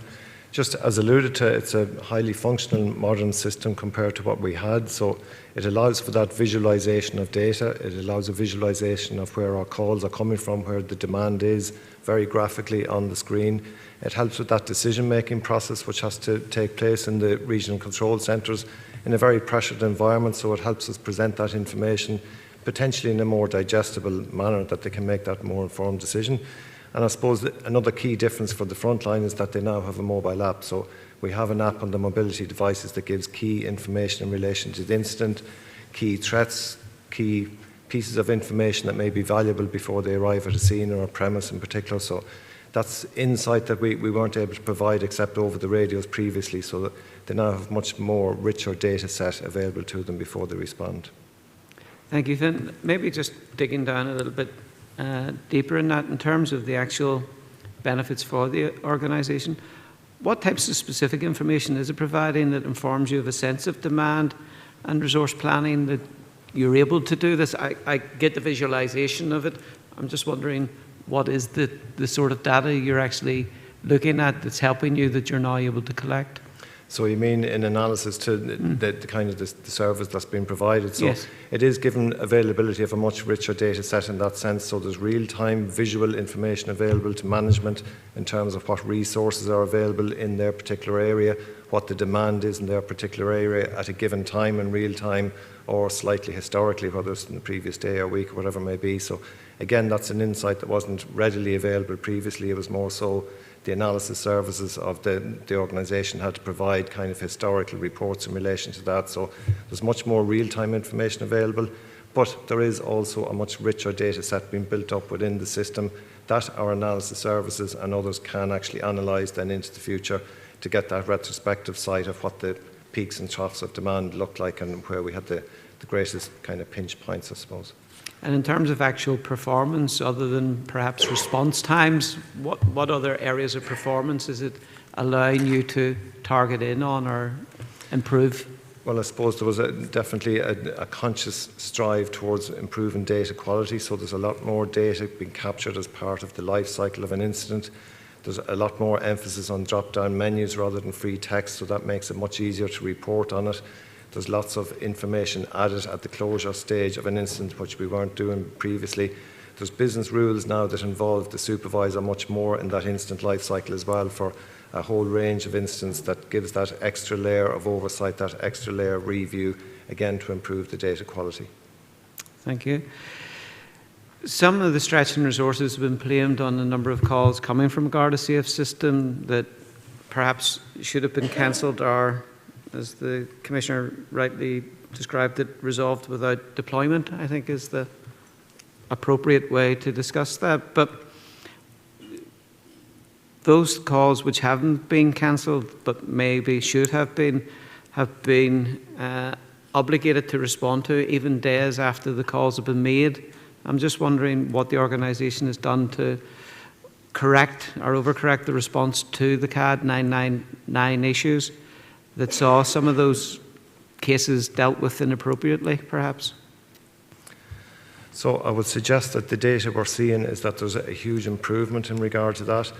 Speaker 12: Just as alluded to, it's a highly functional modern system compared to what we had, so it allows for that visualization of data, it allows a visualization of where our calls are coming from, where the demand is, very graphically on the screen. It helps with that decision-making process which has to take place in the regional control centres in a very pressured environment, so it helps us present that information potentially in a more digestible manner that they can make that more informed decision. And I suppose that another key difference for the front line is that they now have a mobile app. So we have an app on the mobility devices that gives key information in relation to the incident, key threats, key pieces of information that may be valuable before they arrive at a scene or a premise in particular. So that's insight that we weren't able to provide except over the radios previously, so that they now have much more richer data set available to them before they respond.
Speaker 11: Thank you, Finn. Maybe just digging down a little bit deeper in that, in terms of the actual benefits for the organisation, what types of specific information is it providing that informs you of a sense of demand and resource planning that you're able to do this? I get the visualisation of it. I'm just wondering, what is the sort of data you're actually looking at that's helping you that you're now able to collect?
Speaker 12: So you mean in analysis to the kind of the service that's been provided? So
Speaker 11: yes.
Speaker 12: It is given availability of a much richer data set in that sense. So there's real-time visual information available to management in terms of what resources are available in their particular area, what the demand is in their particular area at a given time in real time, or slightly historically, whether it's in the previous day or week or whatever it may be. So again, that's an insight that wasn't readily available previously. It was more so the analysis services of the organisation had to provide kind of historical reports in relation to that. So there's much more real-time information available, but there is also a much richer data set being built up within the system that our analysis services and others can actually analyse then into the future to get that retrospective sight of what the peaks and troughs of demand looked like and where we had the greatest kind of pinch points, I suppose.
Speaker 11: And in terms of actual performance, other than perhaps response times, what other areas of performance is it allowing you to target in on or improve?
Speaker 12: Well, I suppose there was definitely a conscious strive towards improving data quality, so there's a lot more data being captured as part of the life cycle of an incident. There's a lot more emphasis on drop-down menus rather than free text, so that makes it much easier to report on it. There's lots of information added at the closure stage of an incident, which we weren't doing previously. There's business rules now that involve the supervisor much more in that incident life cycle as well, for a whole range of incidents that gives that extra layer of oversight, that extra layer of review, again to improve the data quality.
Speaker 11: Thank you. Some of the stretching resources have been blamed on the number of calls coming from Garda SAFE system that perhaps should have been cancelled, or, as the Commissioner rightly described it, resolved without deployment, I think is the appropriate way to discuss that. But those calls which haven't been cancelled but maybe should have been obligated to respond to even days after the calls have been made. I'm just wondering what the organisation has done to correct or overcorrect the response to the CAD 999 issues that saw some of those cases dealt with inappropriately, perhaps?
Speaker 12: So I would suggest that the data we're seeing is that there's a huge improvement in regard to that.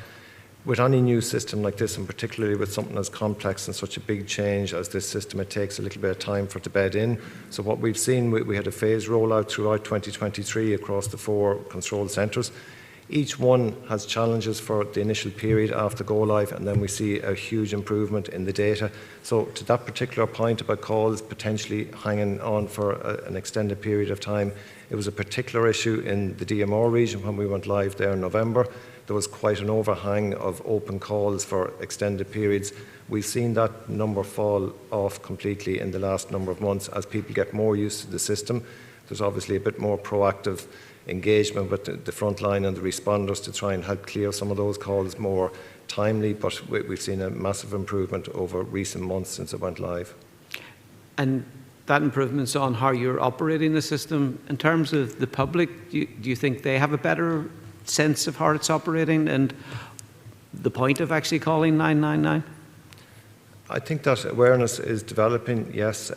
Speaker 12: With any new system like this, and particularly with something as complex and such a big change as this system, it takes a little bit of time for it to bed in. So what we've seen, we had a phased rollout throughout 2023 across the 4 control centres. Each one has challenges for the initial period after go live, and then we see a huge improvement in the data. So to that particular point about calls potentially hanging on for an extended period of time, it was a particular issue in the DMR region when we went live there in November. There was quite an overhang of open calls for extended periods. We've seen that number fall off completely in the last number of months as people get more used to the system. There's obviously a bit more proactive engagement with the front line and the responders to try and help clear some of those calls more timely, but we've seen a massive improvement over recent months since it went live.
Speaker 11: And that improvement's on how you're operating the system. In terms of the public, do you think they have a better sense of how it's operating and the point of actually calling 999?
Speaker 12: I think that awareness is developing, yes,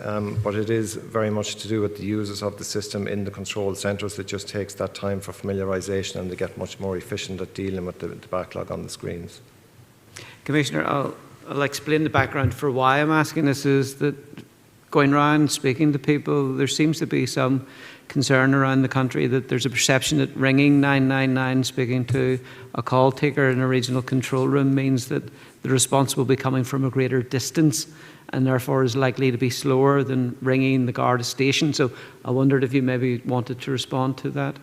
Speaker 12: but it is very much to do with the users of the system in the control centres. It just takes that time for familiarisation, and they get much more efficient at dealing with the backlog on the screens.
Speaker 11: Commissioner, I'll explain the background for why I'm asking this. Is that going around speaking to people, there seems to be some concern around the country that there's a perception that ringing 999, speaking to a call taker in a regional control room, means that the response will be coming from a greater distance and therefore is likely to be slower than ringing the Garda station. So I wondered if you maybe wanted to respond to that.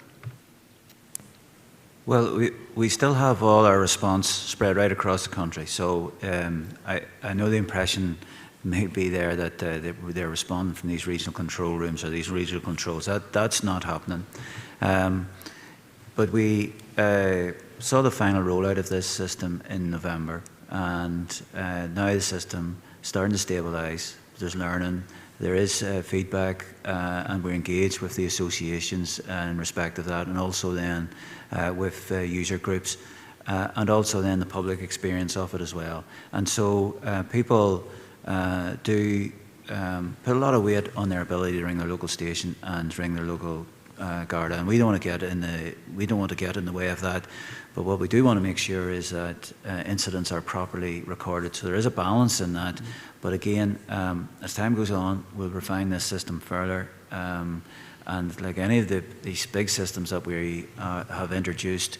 Speaker 3: Well, we still have all our response spread right across the country. So I know the impression may be there that they're responding from these regional control rooms or these regional controls. That's not happening. But we saw the final rollout of this system in November, and now the system is starting to stabilise. There's learning, there is feedback, and we're engaged with the associations in respect of that, and also then with user groups, and also then the public experience of it as well. And so people do put a lot of weight on their ability to ring their local station and ring their local Garda, and we don't want to get in the way of that. But what we do want to make sure is that incidents are properly recorded. So there is a balance in that. But again, as time goes on, we'll refine this system further. And like any of these big systems that we have introduced,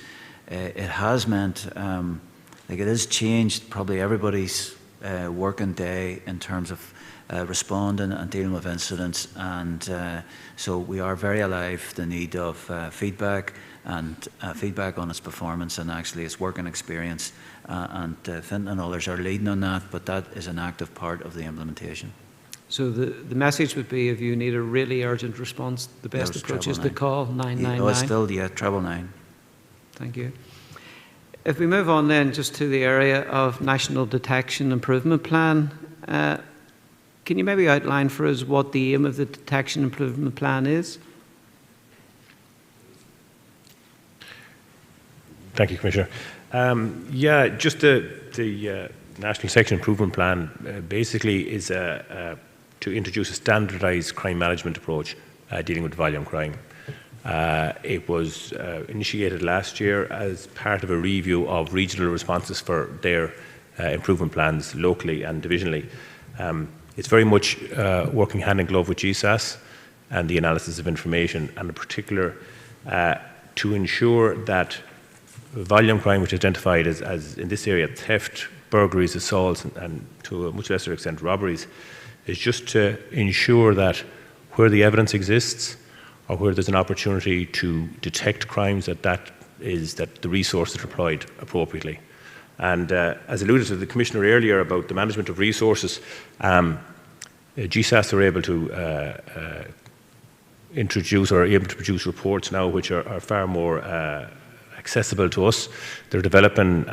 Speaker 3: it has meant like it has changed probably everybody's working day in terms of responding and dealing with incidents, and so we are very alive to the need of feedback and feedback on its performance and actually its working experience, and Fintan and others are leading on that, but that is an active part of the implementation.
Speaker 11: So the message would be, if you need a really urgent response, the best approach is to call 999.
Speaker 3: Oh, it's still, yeah, 999.
Speaker 11: Thank you. If we move on then just to the area of National Detection Improvement Plan, can you maybe outline for us what the aim of the Detection Improvement Plan is?
Speaker 13: Thank you, Commissioner. Yeah, just the National Section Improvement Plan basically is to introduce a standardised crime management approach dealing with volume crime. It was initiated last year as part of a review of regional responses for their improvement plans locally and divisionally. It's very much working hand in glove with GSAS and the analysis of information, and in particular to ensure that volume crime, which is identified as in this area theft, burglaries, assaults, and to a much lesser extent robberies, is just to ensure that where the evidence exists or where there's an opportunity to detect crimes, that the resources are deployed appropriately. And as alluded to the Commissioner earlier about the management of resources, GSAS are able to introduce or are able to produce reports now which are far more accessible to us. They're developing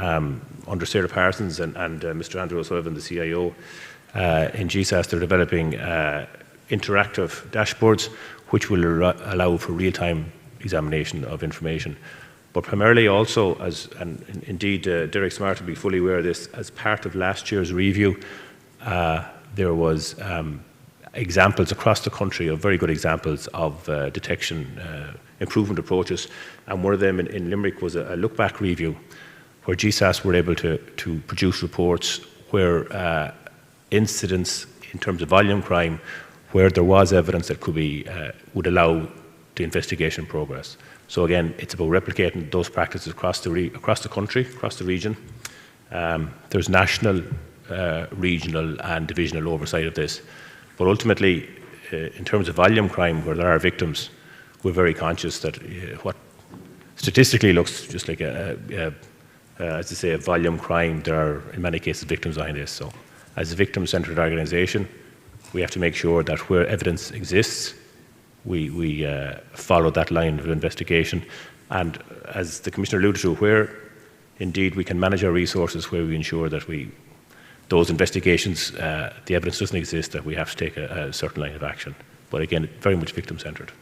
Speaker 13: under Sarah Parsons and Mr. Andrew O'Sullivan, the CIO, in GSAS, they're developing interactive dashboards which will allow for real-time examination of information. But primarily also, and indeed Derek Smart will be fully aware of this, as part of last year's review, there was examples across the country of very good examples of detection improvement approaches, and one of them in Limerick was a look-back review where GSAS were able to produce reports where incidents in terms of volume crime, where there was evidence that could be would allow the investigation progress. So again, it's about replicating those practices across the country, across the region. There's national, regional, and divisional oversight of this, but ultimately, in terms of volume crime, where there are victims, we're very conscious that what statistically looks just like as I say, a volume crime, there are in many cases victims behind this. So, as a victim-centred organisation, we have to make sure that where evidence exists, we follow that line of investigation. And as the Commissioner alluded to, where indeed we can manage our resources, where we ensure that those investigations, the evidence doesn't exist, that we have to take a certain line of action. But again, very much victim-centred.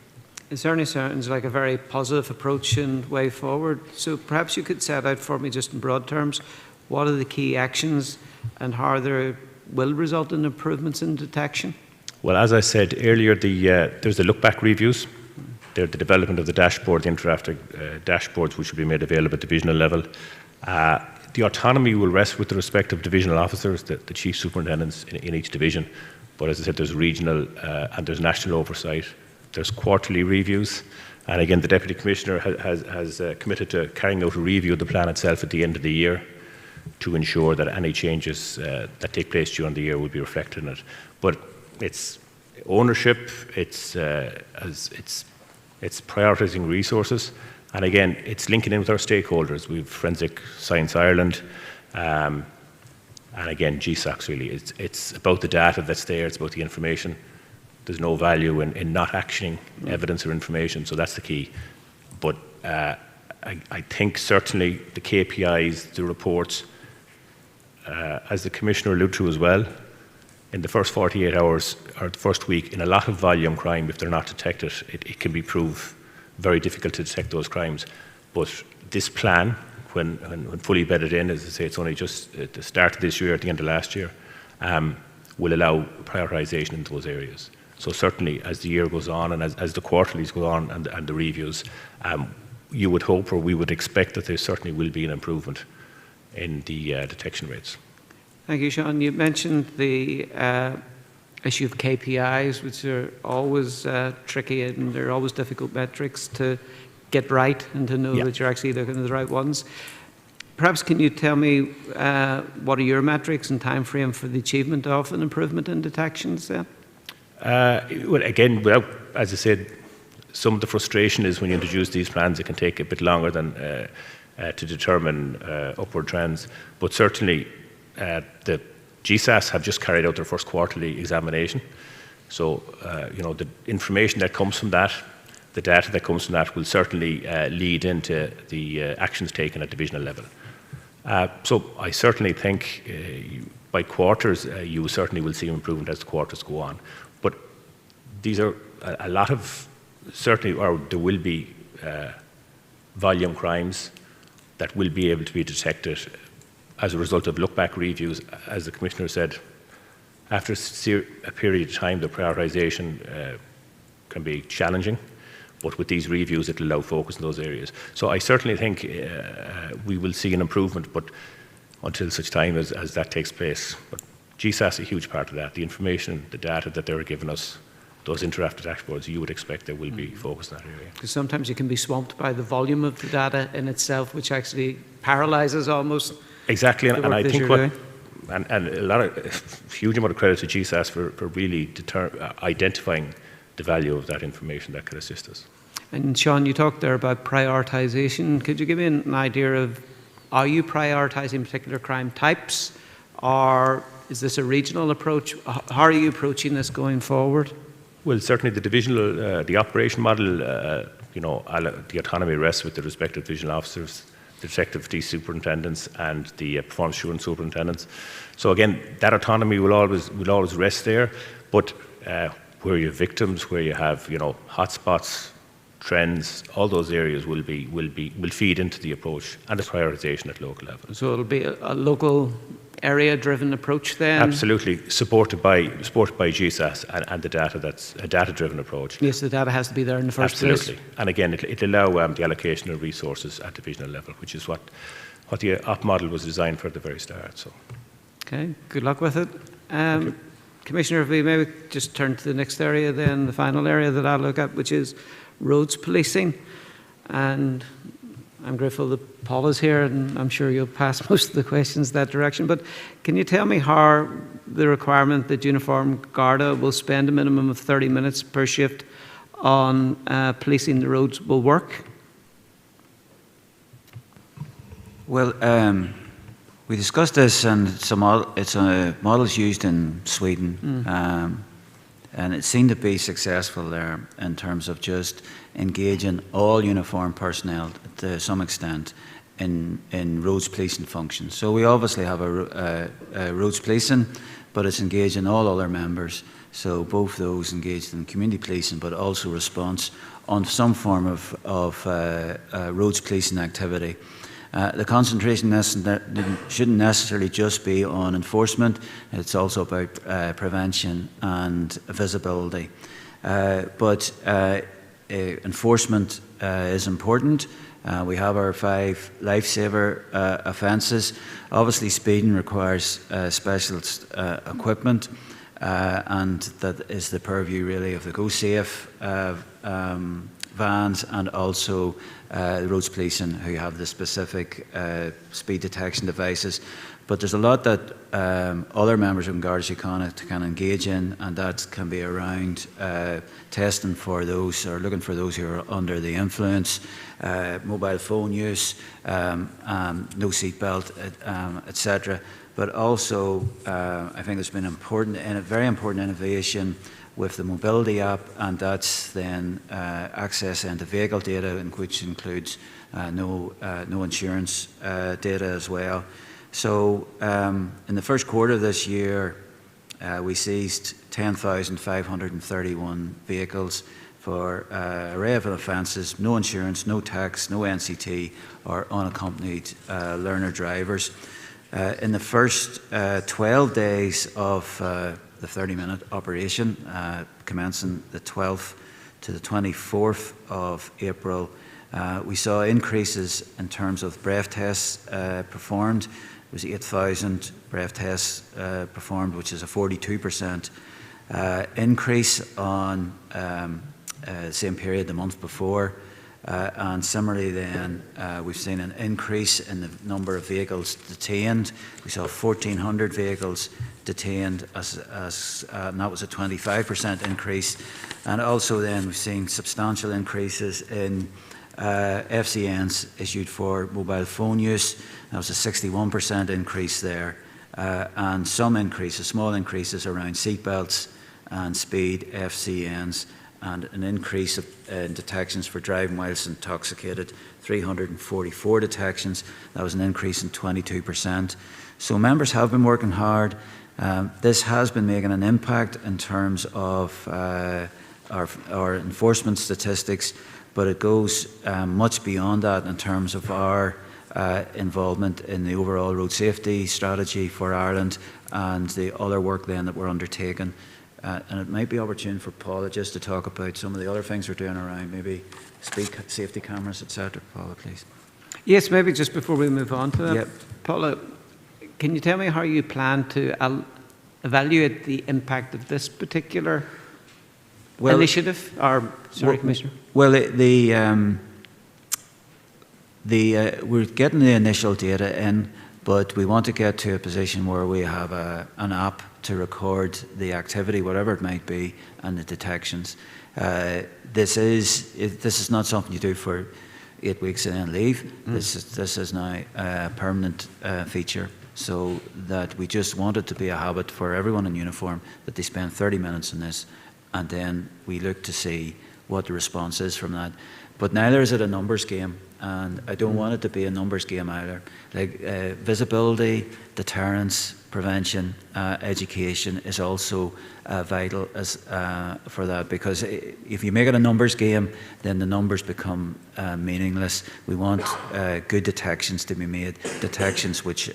Speaker 11: It certainly sounds like a very positive approach and way forward. So perhaps you could set out for me, just in broad terms, what are the key actions and how they will result in improvements in detection?
Speaker 13: Well, as I said earlier, there's the look-back reviews. There's the development of the dashboard, the interactive dashboards, which will be made available at divisional level. The autonomy will rest with the respective divisional officers, the chief superintendents in each division. But as I said, there's regional and there's national oversight. There's quarterly reviews. And again, the Deputy Commissioner has committed to carrying out a review of the plan itself at the end of the year to ensure that any changes that take place during the year will be reflected in it. But it's ownership, it's prioritising resources, and again, it's linking in with our stakeholders. We've Forensic Science Ireland, and again, GSACS really. It's about the data that's there, it's about the information. There's no value in not actioning evidence or information, so that's the key. But I think certainly the KPIs, the reports, as the Commissioner alluded to as well, in the first 48 hours or the first week, in a lot of volume crime, if they're not detected, it can be proved very difficult to detect those crimes. But this plan, when fully bedded in, as I say, it's only just at the start of this year, at the end of last year, will allow prioritisation in those areas. So certainly, as the year goes on and as the quarterlies go on and the reviews, you would hope, or we would expect, that there certainly will be an improvement in the detection rates.
Speaker 11: Thank you, Sean. You mentioned the issue of KPIs, which are always tricky, and they're always difficult metrics to get right and to know that you're actually looking at the right ones. Perhaps can you tell me what are your metrics and time frame for the achievement of an improvement in detections then?
Speaker 13: Well, again, as I said, some of the frustration is when you introduce these plans, it can take a bit longer than to determine upward trends. But certainly, the GSAS have just carried out their first quarterly examination. So, the information that comes from that, the data that comes from that, will certainly lead into the actions taken at divisional level. So, I certainly think by quarters, you certainly will see improvement as the quarters go on. But these are a lot of, certainly, or there will be volume crimes that will be able to be detected as a result of look-back reviews. As the Commissioner said, after a period of time, the prioritisation can be challenging, but with these reviews, it will allow focus in those areas. So I certainly think we will see an improvement, but until such time as that takes place. But GSAS is a huge part of that. The information, the data that they're giving us, those interactive dashboards, you would expect there will be focus in that area.
Speaker 11: Because sometimes you can be swamped by the volume of the data in itself, which actually paralyses almost.
Speaker 13: Exactly, and I think and a huge amount of credit to GSAS for really identifying the value of that information that could assist us.
Speaker 11: And Sean, you talked there about prioritisation. Could you give me an idea of, are you prioritising particular crime types, or is this a regional approach? How are you approaching this going forward?
Speaker 13: Well, certainly the divisional, the operation model, the autonomy rests with the respective divisional officers, the detective police superintendents, and the performance assurance superintendents. So again, that autonomy will always rest there. But where you have victims, where you have hotspots, trends, all those areas will feed into the approach and the prioritisation at local level.
Speaker 11: So it'll be a local area-driven approach then?
Speaker 13: Absolutely, supported by GSAS and the data. That's a data-driven approach.
Speaker 11: Yes, the data has to be there in the first place.
Speaker 13: Absolutely, and again, it'll allow the allocation of resources at divisional level, which is what the op model was designed for at the very start. So,
Speaker 11: okay, good luck with it. Commissioner, if we maybe just turn to the next area then, the final area that I'll look at, which is roads policing. And I'm grateful that Paul is here, and I'm sure you'll pass most of the questions that direction. But can you tell me how the requirement that uniformed Garda will spend a minimum of 30 minutes per shift on policing the roads will work?
Speaker 3: Well, we discussed this, and it's a models used in Sweden, and it seemed to be successful there in terms of just engaging all uniformed personnel to some extent in roads policing functions. So we obviously have a roads policing, but it's engaging all other members. So both those engaged in community policing, but also response on some form of roads policing activity. The concentration shouldn't necessarily just be on enforcement. It's also about prevention and visibility. But enforcement is important. We have our 5 lifesaver offences. Obviously, speeding requires specialist equipment, and that is the purview really of the Go Safe vans, and also the roads policing, who have the specific speed detection devices. But there's a lot that other members of Garda Síochána can engage in, and that can be around testing for those, or looking for those who are under the influence, mobile phone use, no seatbelt, etc. But also, I think there's been a very important innovation with the mobility app, and that's then access into vehicle data, which includes no insurance data as well. So in the first quarter of this year, we seized 10,531 vehicles for an array of offences: no insurance, no tax, no NCT, or unaccompanied learner drivers. In the first 12 days of the 30-minute operation, commencing the 12th to the 24th of April, we saw increases in terms of breath tests performed. It was 8,000 breath tests performed, which is a 42% increase on the same period the month before. And similarly then, we've seen an increase in the number of vehicles detained. We saw 1,400 vehicles detained, and that was a 25% increase. And also then we've seen substantial increases in FCNs issued for mobile phone use. That was a 61% increase there. And some increases, small increases around seatbelts and speed FCNs, and an increase in detections for driving whilst intoxicated, 344 detections. That was an increase in 22%. So members have been working hard. This has been making an impact in terms of our enforcement statistics, but it goes much beyond that in terms of our involvement in the overall road safety strategy for Ireland and the other work then that we're undertaking. And it might be opportune for Paula just to talk about some of the other things we're doing around maybe speed safety cameras, etc. Paula, please.
Speaker 11: Yes, maybe just before we move on to that,
Speaker 3: Yep.
Speaker 11: Paula, can you tell me how you plan to evaluate the impact of this particular initiative? Or, sorry, Commissioner.
Speaker 3: Well, we're getting the initial data in, but we want to get to a position where we have an app to record the activity, whatever it might be, and the detections. This is not something you do for 8 weeks and then leave. This is now a permanent feature, so that we just want it to be a habit for everyone in uniform that they spend 30 minutes on this, and then we look to see what the response is from that. But neither is it a numbers game, and I don't want it to be a numbers game either. Like visibility, deterrence, prevention, education is also vital for that, because if you make it a numbers game, then the numbers become meaningless. We want good detections to be made, detections which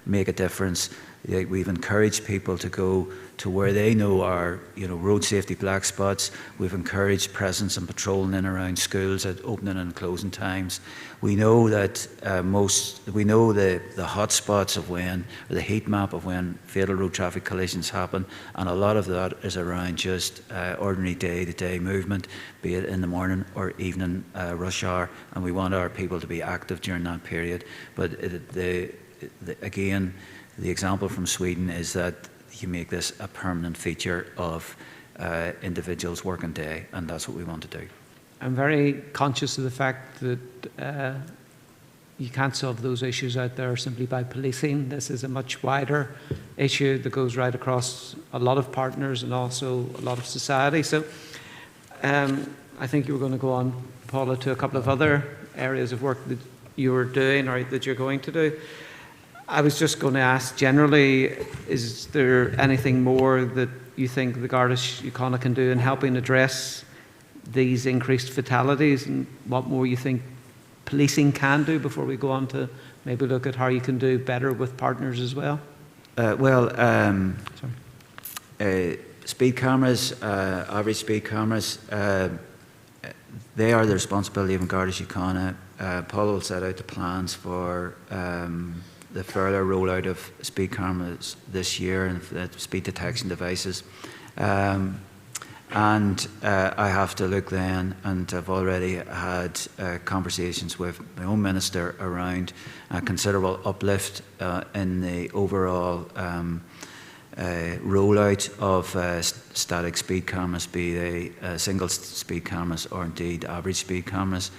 Speaker 3: make a difference. We've encouraged people to go to where they know are, road safety black spots. We've encouraged presence and patrolling in around schools at opening and closing times. We know that we know the hot spots of when, or the heat map of when fatal road traffic collisions happen, and a lot of that is around just ordinary day-to-day movement, be it in the morning or evening rush hour, and we want our people to be active during that period. But again, the example from Sweden is that you make this a permanent feature of individuals' working day, and that's what we want to do.
Speaker 11: I'm very conscious of the fact that you can't solve those issues out there simply by policing. This is a much wider issue that goes right across a lot of partners and also a lot of society. So I think you were going to go on, Paula, to a couple of other areas of work that you were doing or that you're going to do. I was just going to ask generally, is there anything more that you think the Garda Síochána can do in helping address these increased fatalities, and what more you think policing can do before we go on to maybe look at how you can do better with partners as well?
Speaker 3: Speed cameras, average speed cameras, they are the responsibility of Garda Síochána. Paul will set out the plans for the further rollout of speed cameras this year and speed detection devices. And I have to look then, and I've already had conversations with my own minister around a considerable uplift in the overall rollout of static speed cameras, be they single speed cameras or indeed average speed cameras.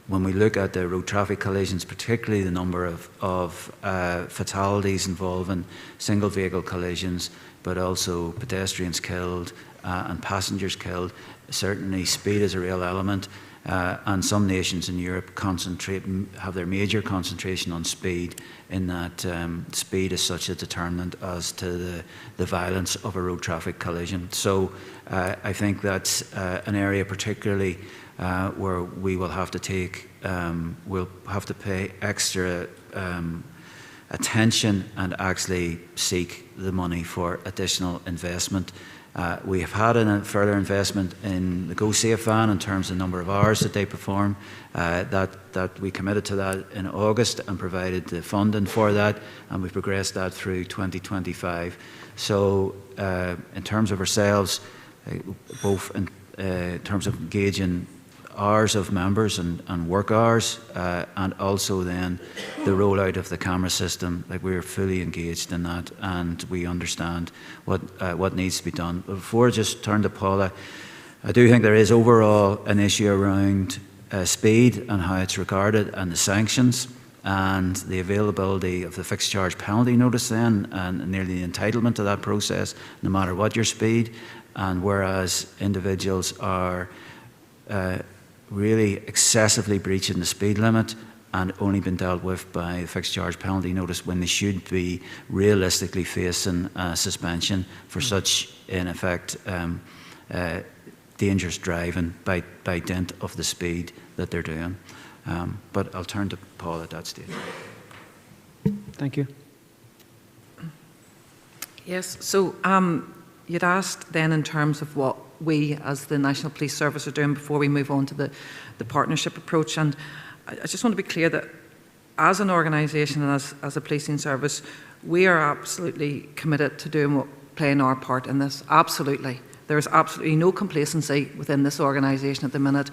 Speaker 3: When we look at the road traffic collisions, particularly the number of fatalities involving single vehicle collisions, but also pedestrians killed and passengers killed, certainly speed is a real element. And some nations in Europe have their major concentration on speed, in that speed is such a determinant as to the violence of a road traffic collision. So I think that's an area particularly where we will have to we'll have to pay extra attention and actually seek the money for additional investment. We have had a further investment in the Go Safe van in terms of the number of hours that they perform. That we committed to that in August and provided the funding for that, and we've progressed that through 2025. So in terms of ourselves, both in terms of engaging hours of members and work hours, and also then the rollout of the camera system, like we're fully engaged in that, and we understand what needs to be done. But before I just turn to Paula, I do think there is overall an issue around speed and how it's regarded, and the sanctions and the availability of the fixed charge penalty notice then, and nearly the entitlement to that process, no matter what your speed. And whereas individuals are really excessively breaching the speed limit and only been dealt with by the fixed charge penalty notice, when they should be realistically facing suspension for such, in effect, dangerous driving by dint of the speed that they're doing. But I'll turn to Paul at that stage.
Speaker 11: Thank you.
Speaker 7: Yes, so you'd asked then in terms of what we as the National Police Service are doing before we move on to the partnership approach, and I just want to be clear that as an organisation and as a policing service, we are absolutely committed to playing our part in this, absolutely. There is absolutely no complacency within this organisation at the minute.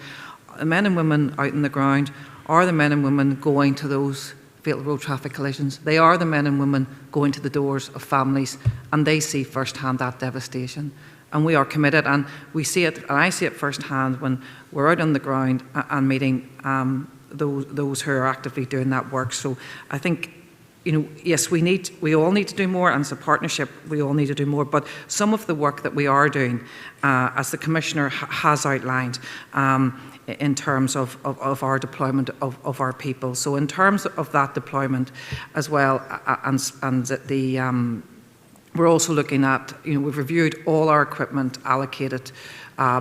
Speaker 7: The men and women out in the ground are the men and women going to those fatal road traffic collisions. They are the men and women going to the doors of families, and they see firsthand that devastation. And we are committed, and we see it, and I see it firsthand when we're out on the ground and meeting those who are actively doing that work. So I think, yes, we all need to do more, and as a partnership, we all need to do more. But some of the work that we are doing, as the Commissioner has outlined, in terms of our deployment of our people. So in terms of that deployment as well, we're also looking at, we've reviewed all our equipment allocated,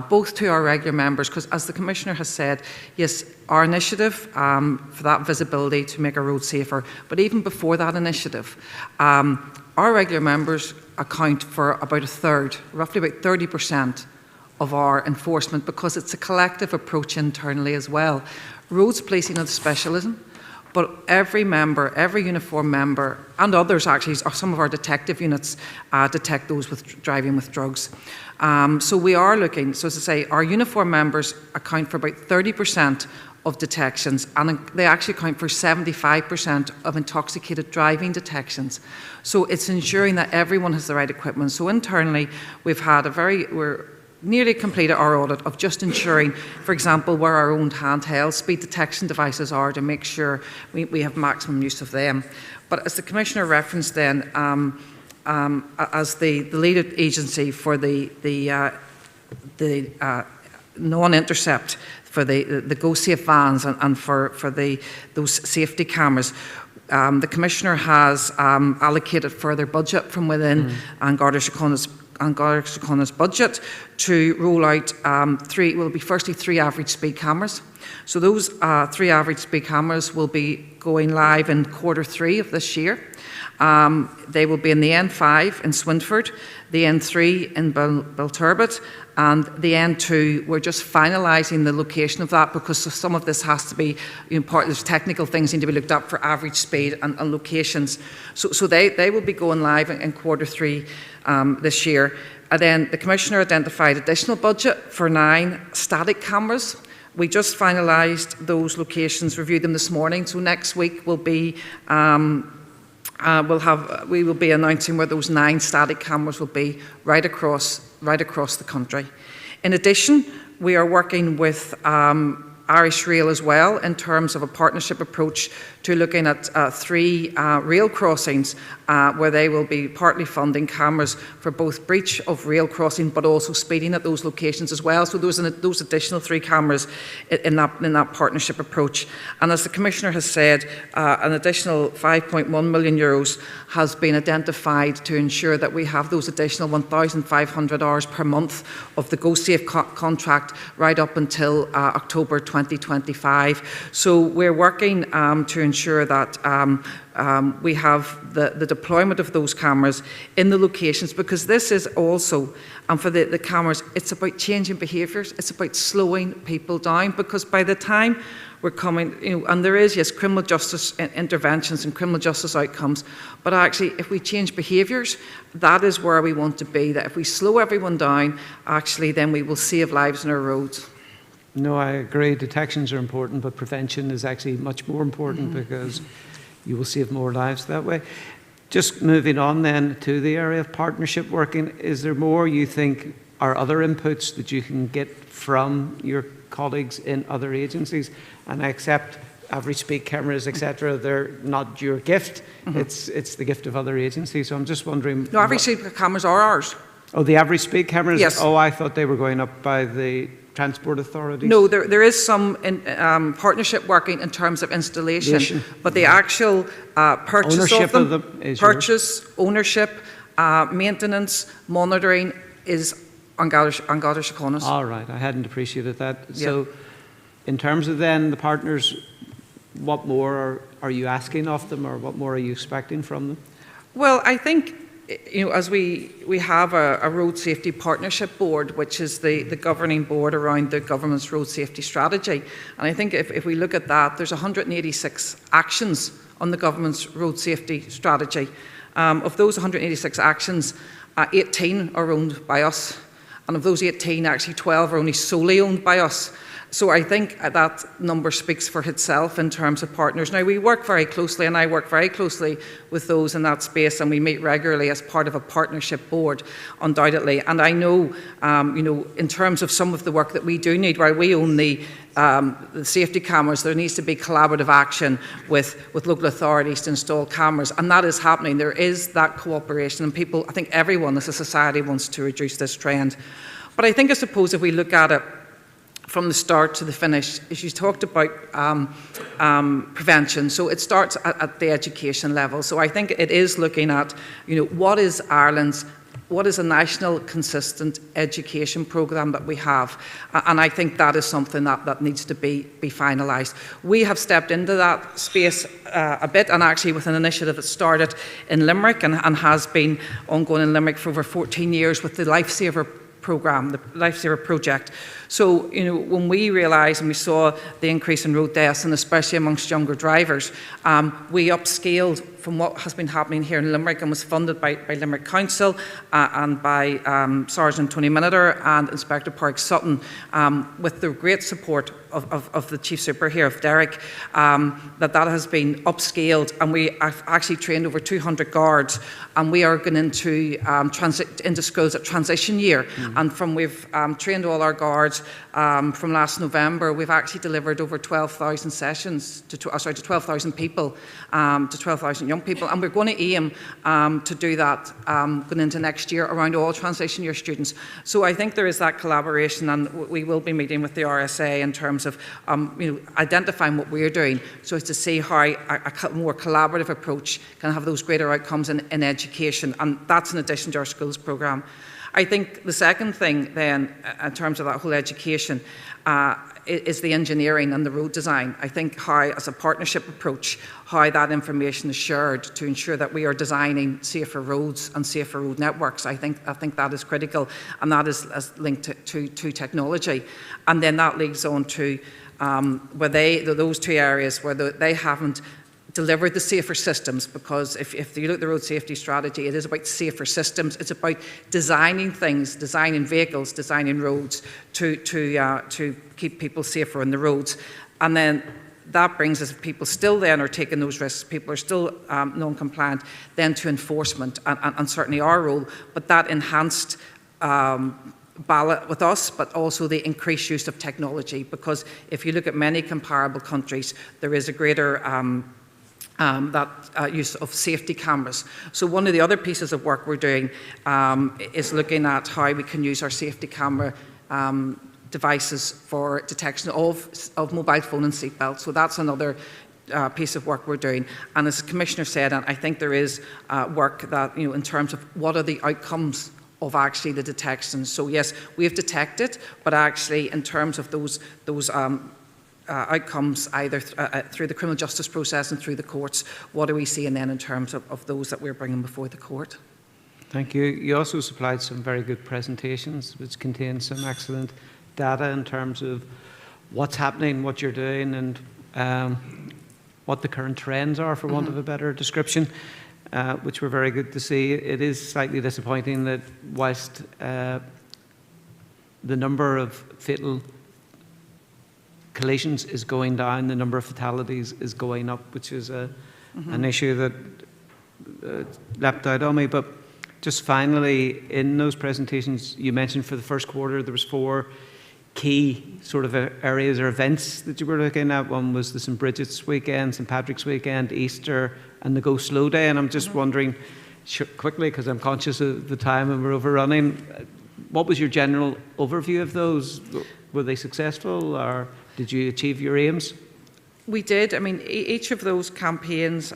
Speaker 7: both to our regular members, because as the Commissioner has said, yes, our initiative for that visibility to make our roads safer, but even before that initiative, our regular members account for about a third, roughly about 30% of our enforcement, because it's a collective approach internally as well. Roads policing is a specialism, but every member, every uniformed member, and others actually, some of our detective units detect those driving with drugs. So we are looking, so as I say, our uniformed members account for about 30% of detections, and they actually account for 75% of intoxicated driving detections. So it's ensuring that everyone has the right equipment. So internally, we're nearly completed our audit of just ensuring, for example, where our own handheld speed detection devices are, to make sure we have maximum use of them. But as the Commissioner referenced then, as the lead agency for the non-intercept, for the Go Safe vans and for those safety cameras, the Commissioner has allocated further budget from within An Garda Síochána's budget to roll out firstly three average speed cameras. So those 3 average speed cameras will be going live in Q3 of this year. They will be in the N5 in Swinford, the N3 in Belturbet, and the N2. We're just finalising the location of that, because some of this has to be, there's technical things need to be looked up for average speed and locations. So they will be going live in Q3 this year. And then the Commissioner identified additional budget for 9 static cameras. We just finalised those locations, reviewed them this morning. So next week will be we will be announcing where those 9 static cameras will be right across the country. In addition, we are working with Irish Rail as well in terms of a partnership approach to looking at 3 rail crossings where they will be partly funding cameras for both breach of rail crossing but also speeding at those locations as well. So those additional 3 cameras in that partnership approach. And as the Commissioner has said, an additional €5.1 million has been identified to ensure that we have those additional 1,500 hours per month of the Go Safe contract right up until October 2025. So we're working to ensure that we have the deployment of those cameras in the locations, because this is also, and for the cameras, it's about changing behaviours, it's about slowing people down, because by the time we're coming, and there is, yes, criminal justice interventions and criminal justice outcomes, but actually if we change behaviours, that is where we want to be, that if we slow everyone down, actually then we will save lives on our roads.
Speaker 11: No, I agree. Detections are important, but prevention is actually much more important, because you will save more lives that way. Just moving on then to the area of partnership working, is there more you think are other inputs that you can get from your colleagues in other agencies? And I accept average speed cameras, etc., they're not your gift, it's the gift of other agencies. So I'm just wondering...
Speaker 7: No, average speed cameras are ours.
Speaker 11: Oh, the average speed cameras?
Speaker 7: Yes.
Speaker 11: Oh, I thought they were going up by the transport authorities.
Speaker 7: No, there is some partnership working in terms of installation, but the actual purchase
Speaker 11: ownership
Speaker 7: of them
Speaker 11: is
Speaker 7: purchase, ownership, maintenance, monitoring is An Garda Síochána's.
Speaker 11: All right, I hadn't appreciated that. So in terms of then the partners what more are you asking of them, or what more are you expecting from them?
Speaker 7: Well, I think, as we have a road safety partnership board, which is the governing board around the government's road safety strategy. And I think if we look at that, there's 186 actions on the government's road safety strategy. Of those 186 actions, 18 are owned by us. And of those 18, actually 12 are only solely owned by us. So I think that number speaks for itself in terms of partners. Now, we work very closely, and I work very closely with those in that space, and we meet regularly as part of a partnership board, undoubtedly. And I know, in terms of some of the work that we do need, while we own the safety cameras, there needs to be collaborative action with local authorities to install cameras, and that is happening. There is that cooperation, and people, I think everyone as a society wants to reduce this trend. But I think, I suppose, if we look at it from the start to the finish, as you talked about prevention, so it starts at the education level. So I think it is looking at, what is a national consistent education programme that we have, and I think that is something that needs to be finalised. We have stepped into that space a bit, and actually with an initiative that started in Limerick and has been ongoing in Limerick for over 14 years with the Lifesaver programme, the Lifesaver project. So, when we realised and we saw the increase in road deaths, and especially amongst younger drivers, we upscaled from what has been happening here in Limerick, and was funded by Limerick Council and by Sergeant Tony Miniter and Inspector Park Sutton, with the great support of the Chief Super here, of Derek, that has been upscaled, and we have actually trained over 200 guards, and we are going into schools at transition year. And we've trained all our guards from last November, we've actually delivered over 12,000 sessions to 12,000 people, to 12,000 young people, and we're going to aim to do that going into next year around all transition year students. So I think there is that collaboration, and we will be meeting with the RSA in terms of identifying what we're doing, so as to see how a more collaborative approach can have those greater outcomes in education, and that's in addition to our schools programme. I think the second thing then, in terms of that whole education, is the engineering and the road design. I think how, as a partnership approach, how that information is shared to ensure that we are designing safer roads and safer road networks. I think that is critical, and that is linked to technology. And then that leads on to those two areas where they haven't delivered the safer systems, because if you look at the road safety strategy, it is about safer systems. It's about designing things, designing vehicles, designing roads to keep people safer on the roads. And then that brings us, if people still then are taking those risks, people are still non-compliant, then to enforcement and certainly our role, but that enhanced ballot with us, but also the increased use of technology, because if you look at many comparable countries, there is a greater use of safety cameras. So one of the other pieces of work we're doing is looking at how we can use our safety camera devices for detection of mobile phone and seatbelts. So that's another piece of work we're doing. And as the Commissioner said, and I think there is work that, in terms of what are the outcomes of actually the detection. So yes, we have detected, but actually in terms of those outcomes, either through the criminal justice process and through the courts, what are we seeing then in terms of those that we're bringing before the court?
Speaker 11: Thank you. You also supplied some very good presentations which contain some excellent data in terms of what's happening, what you're doing, and what the current trends are, for want of a better description, which were very good to see. It is slightly disappointing that whilst the number of fatal collisions is going down, the number of fatalities is going up, which is an issue that leapt out on me. But just finally, in those presentations, you mentioned for the first quarter there was 4 key sort of areas or events that you were looking at. One was the St. Bridget's weekend, St. Patrick's weekend, Easter, and the Go Slow Day. And I'm just wondering, quickly, because I'm conscious of the time and we're overrunning, what was your general overview of those? Were they successful, or did you achieve your aims?
Speaker 7: We did. I mean, each of those campaigns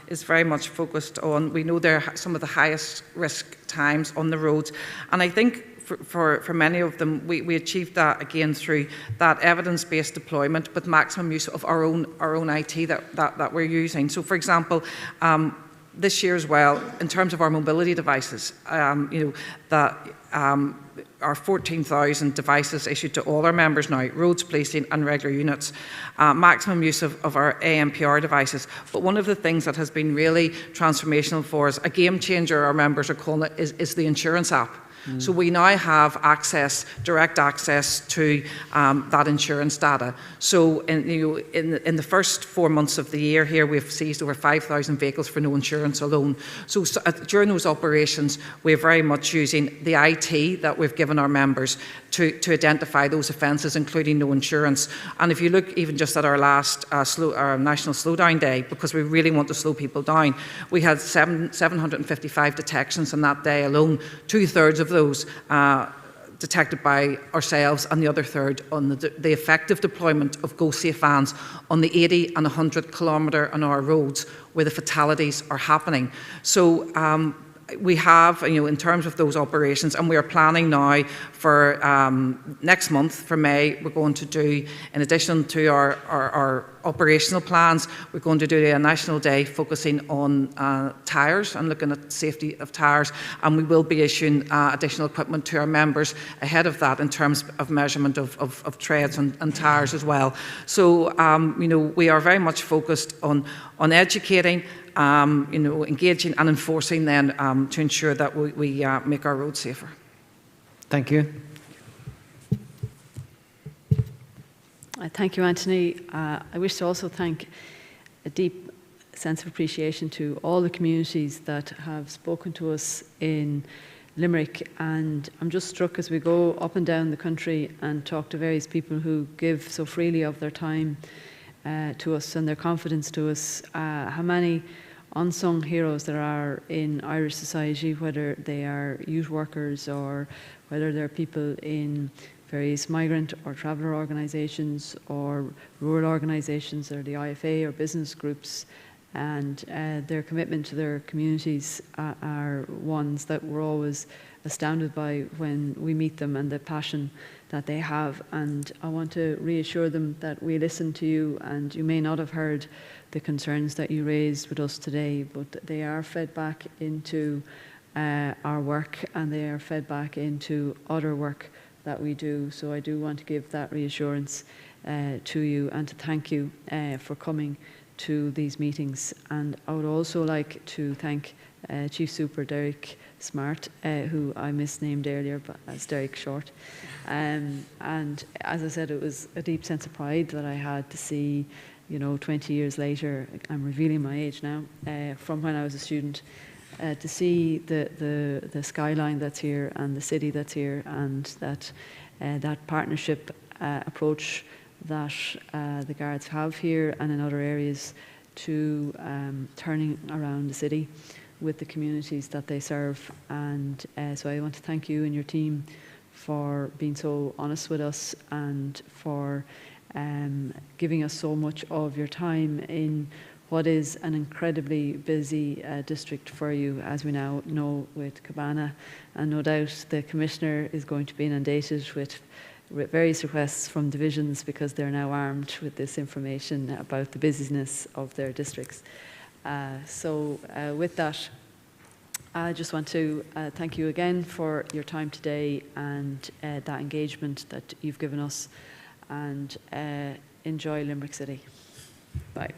Speaker 7: is very much focused on, we know they're some of the highest risk times on the roads. And I think for many of them, we achieved that again through that evidence-based deployment, but maximum use of our own IT that we're using. So, for example, this year as well, in terms of our mobility devices, our 14,000 devices issued to all our members now, roads, policing and regular units, maximum use of our ANPR devices. But one of the things that has been really transformational for us, a game changer our members are calling it, is the insurance app. So we now have direct access to that insurance data. So in the first 4 months of the year here, we've seized over 5,000 vehicles for no insurance alone. So during those operations, we're very much using the IT that we've given our members to identify those offences, including no insurance. And if you look even just at our last our National Slowdown Day, because we really want to slow people down, we had 755 detections on that day alone, 2/3 of those detected by ourselves, and the other third on the effective deployment of Go Safe vans on the 80 and 100 km/h roads where the fatalities are happening. So we have, in terms of those operations, and we are planning now for next month, for May, we're going to do, in addition to our operational plans, we're going to do a national day focusing on tyres and looking at safety of tyres, and we will be issuing additional equipment to our members ahead of that in terms of measurement of treads and tyres as well. So, we are very much focused on educating, engaging and enforcing then to ensure that we make our roads safer.
Speaker 11: Thank you.
Speaker 2: Thank you, Anthony. I wish to also thank a deep sense of appreciation to all the communities that have spoken to us in Limerick, and I'm just struck as we go up and down the country and talk to various people who give so freely of their time to us and their confidence to us, how many unsung heroes there are in Irish society, whether they are youth workers or whether they're people in various migrant or traveller organisations or rural organisations or the IFA or business groups, and their commitment to their communities are ones that we're always astounded by when we meet them, and the passion that they have. And I want to reassure them that we listen to you, and you may not have heard the concerns that you raised with us today, but they are fed back into our work, and they are fed back into other work that we do. So I do want to give that reassurance to you and to thank you for coming to these meetings. And I would also like to thank Chief Super Derek Smart, who I misnamed earlier, but as Derek Short. And as I said, it was a deep sense of pride that I had to see, 20 years later, I'm revealing my age now, from when I was a student, to see the skyline that's here and the city that's here, and that partnership approach that the Guards have here and in other areas to turning around the city with the communities that they serve. And so I want to thank you and your team for being so honest with us and for giving us so much of your time in what is an incredibly busy district for you, as we now know with Cabana. And no doubt the Commissioner is going to be inundated with various requests from divisions, because they're now armed with this information about the busyness of their districts. So with that, I just want to thank you again for your time today and that engagement that you've given us, and enjoy Limerick City. Bye.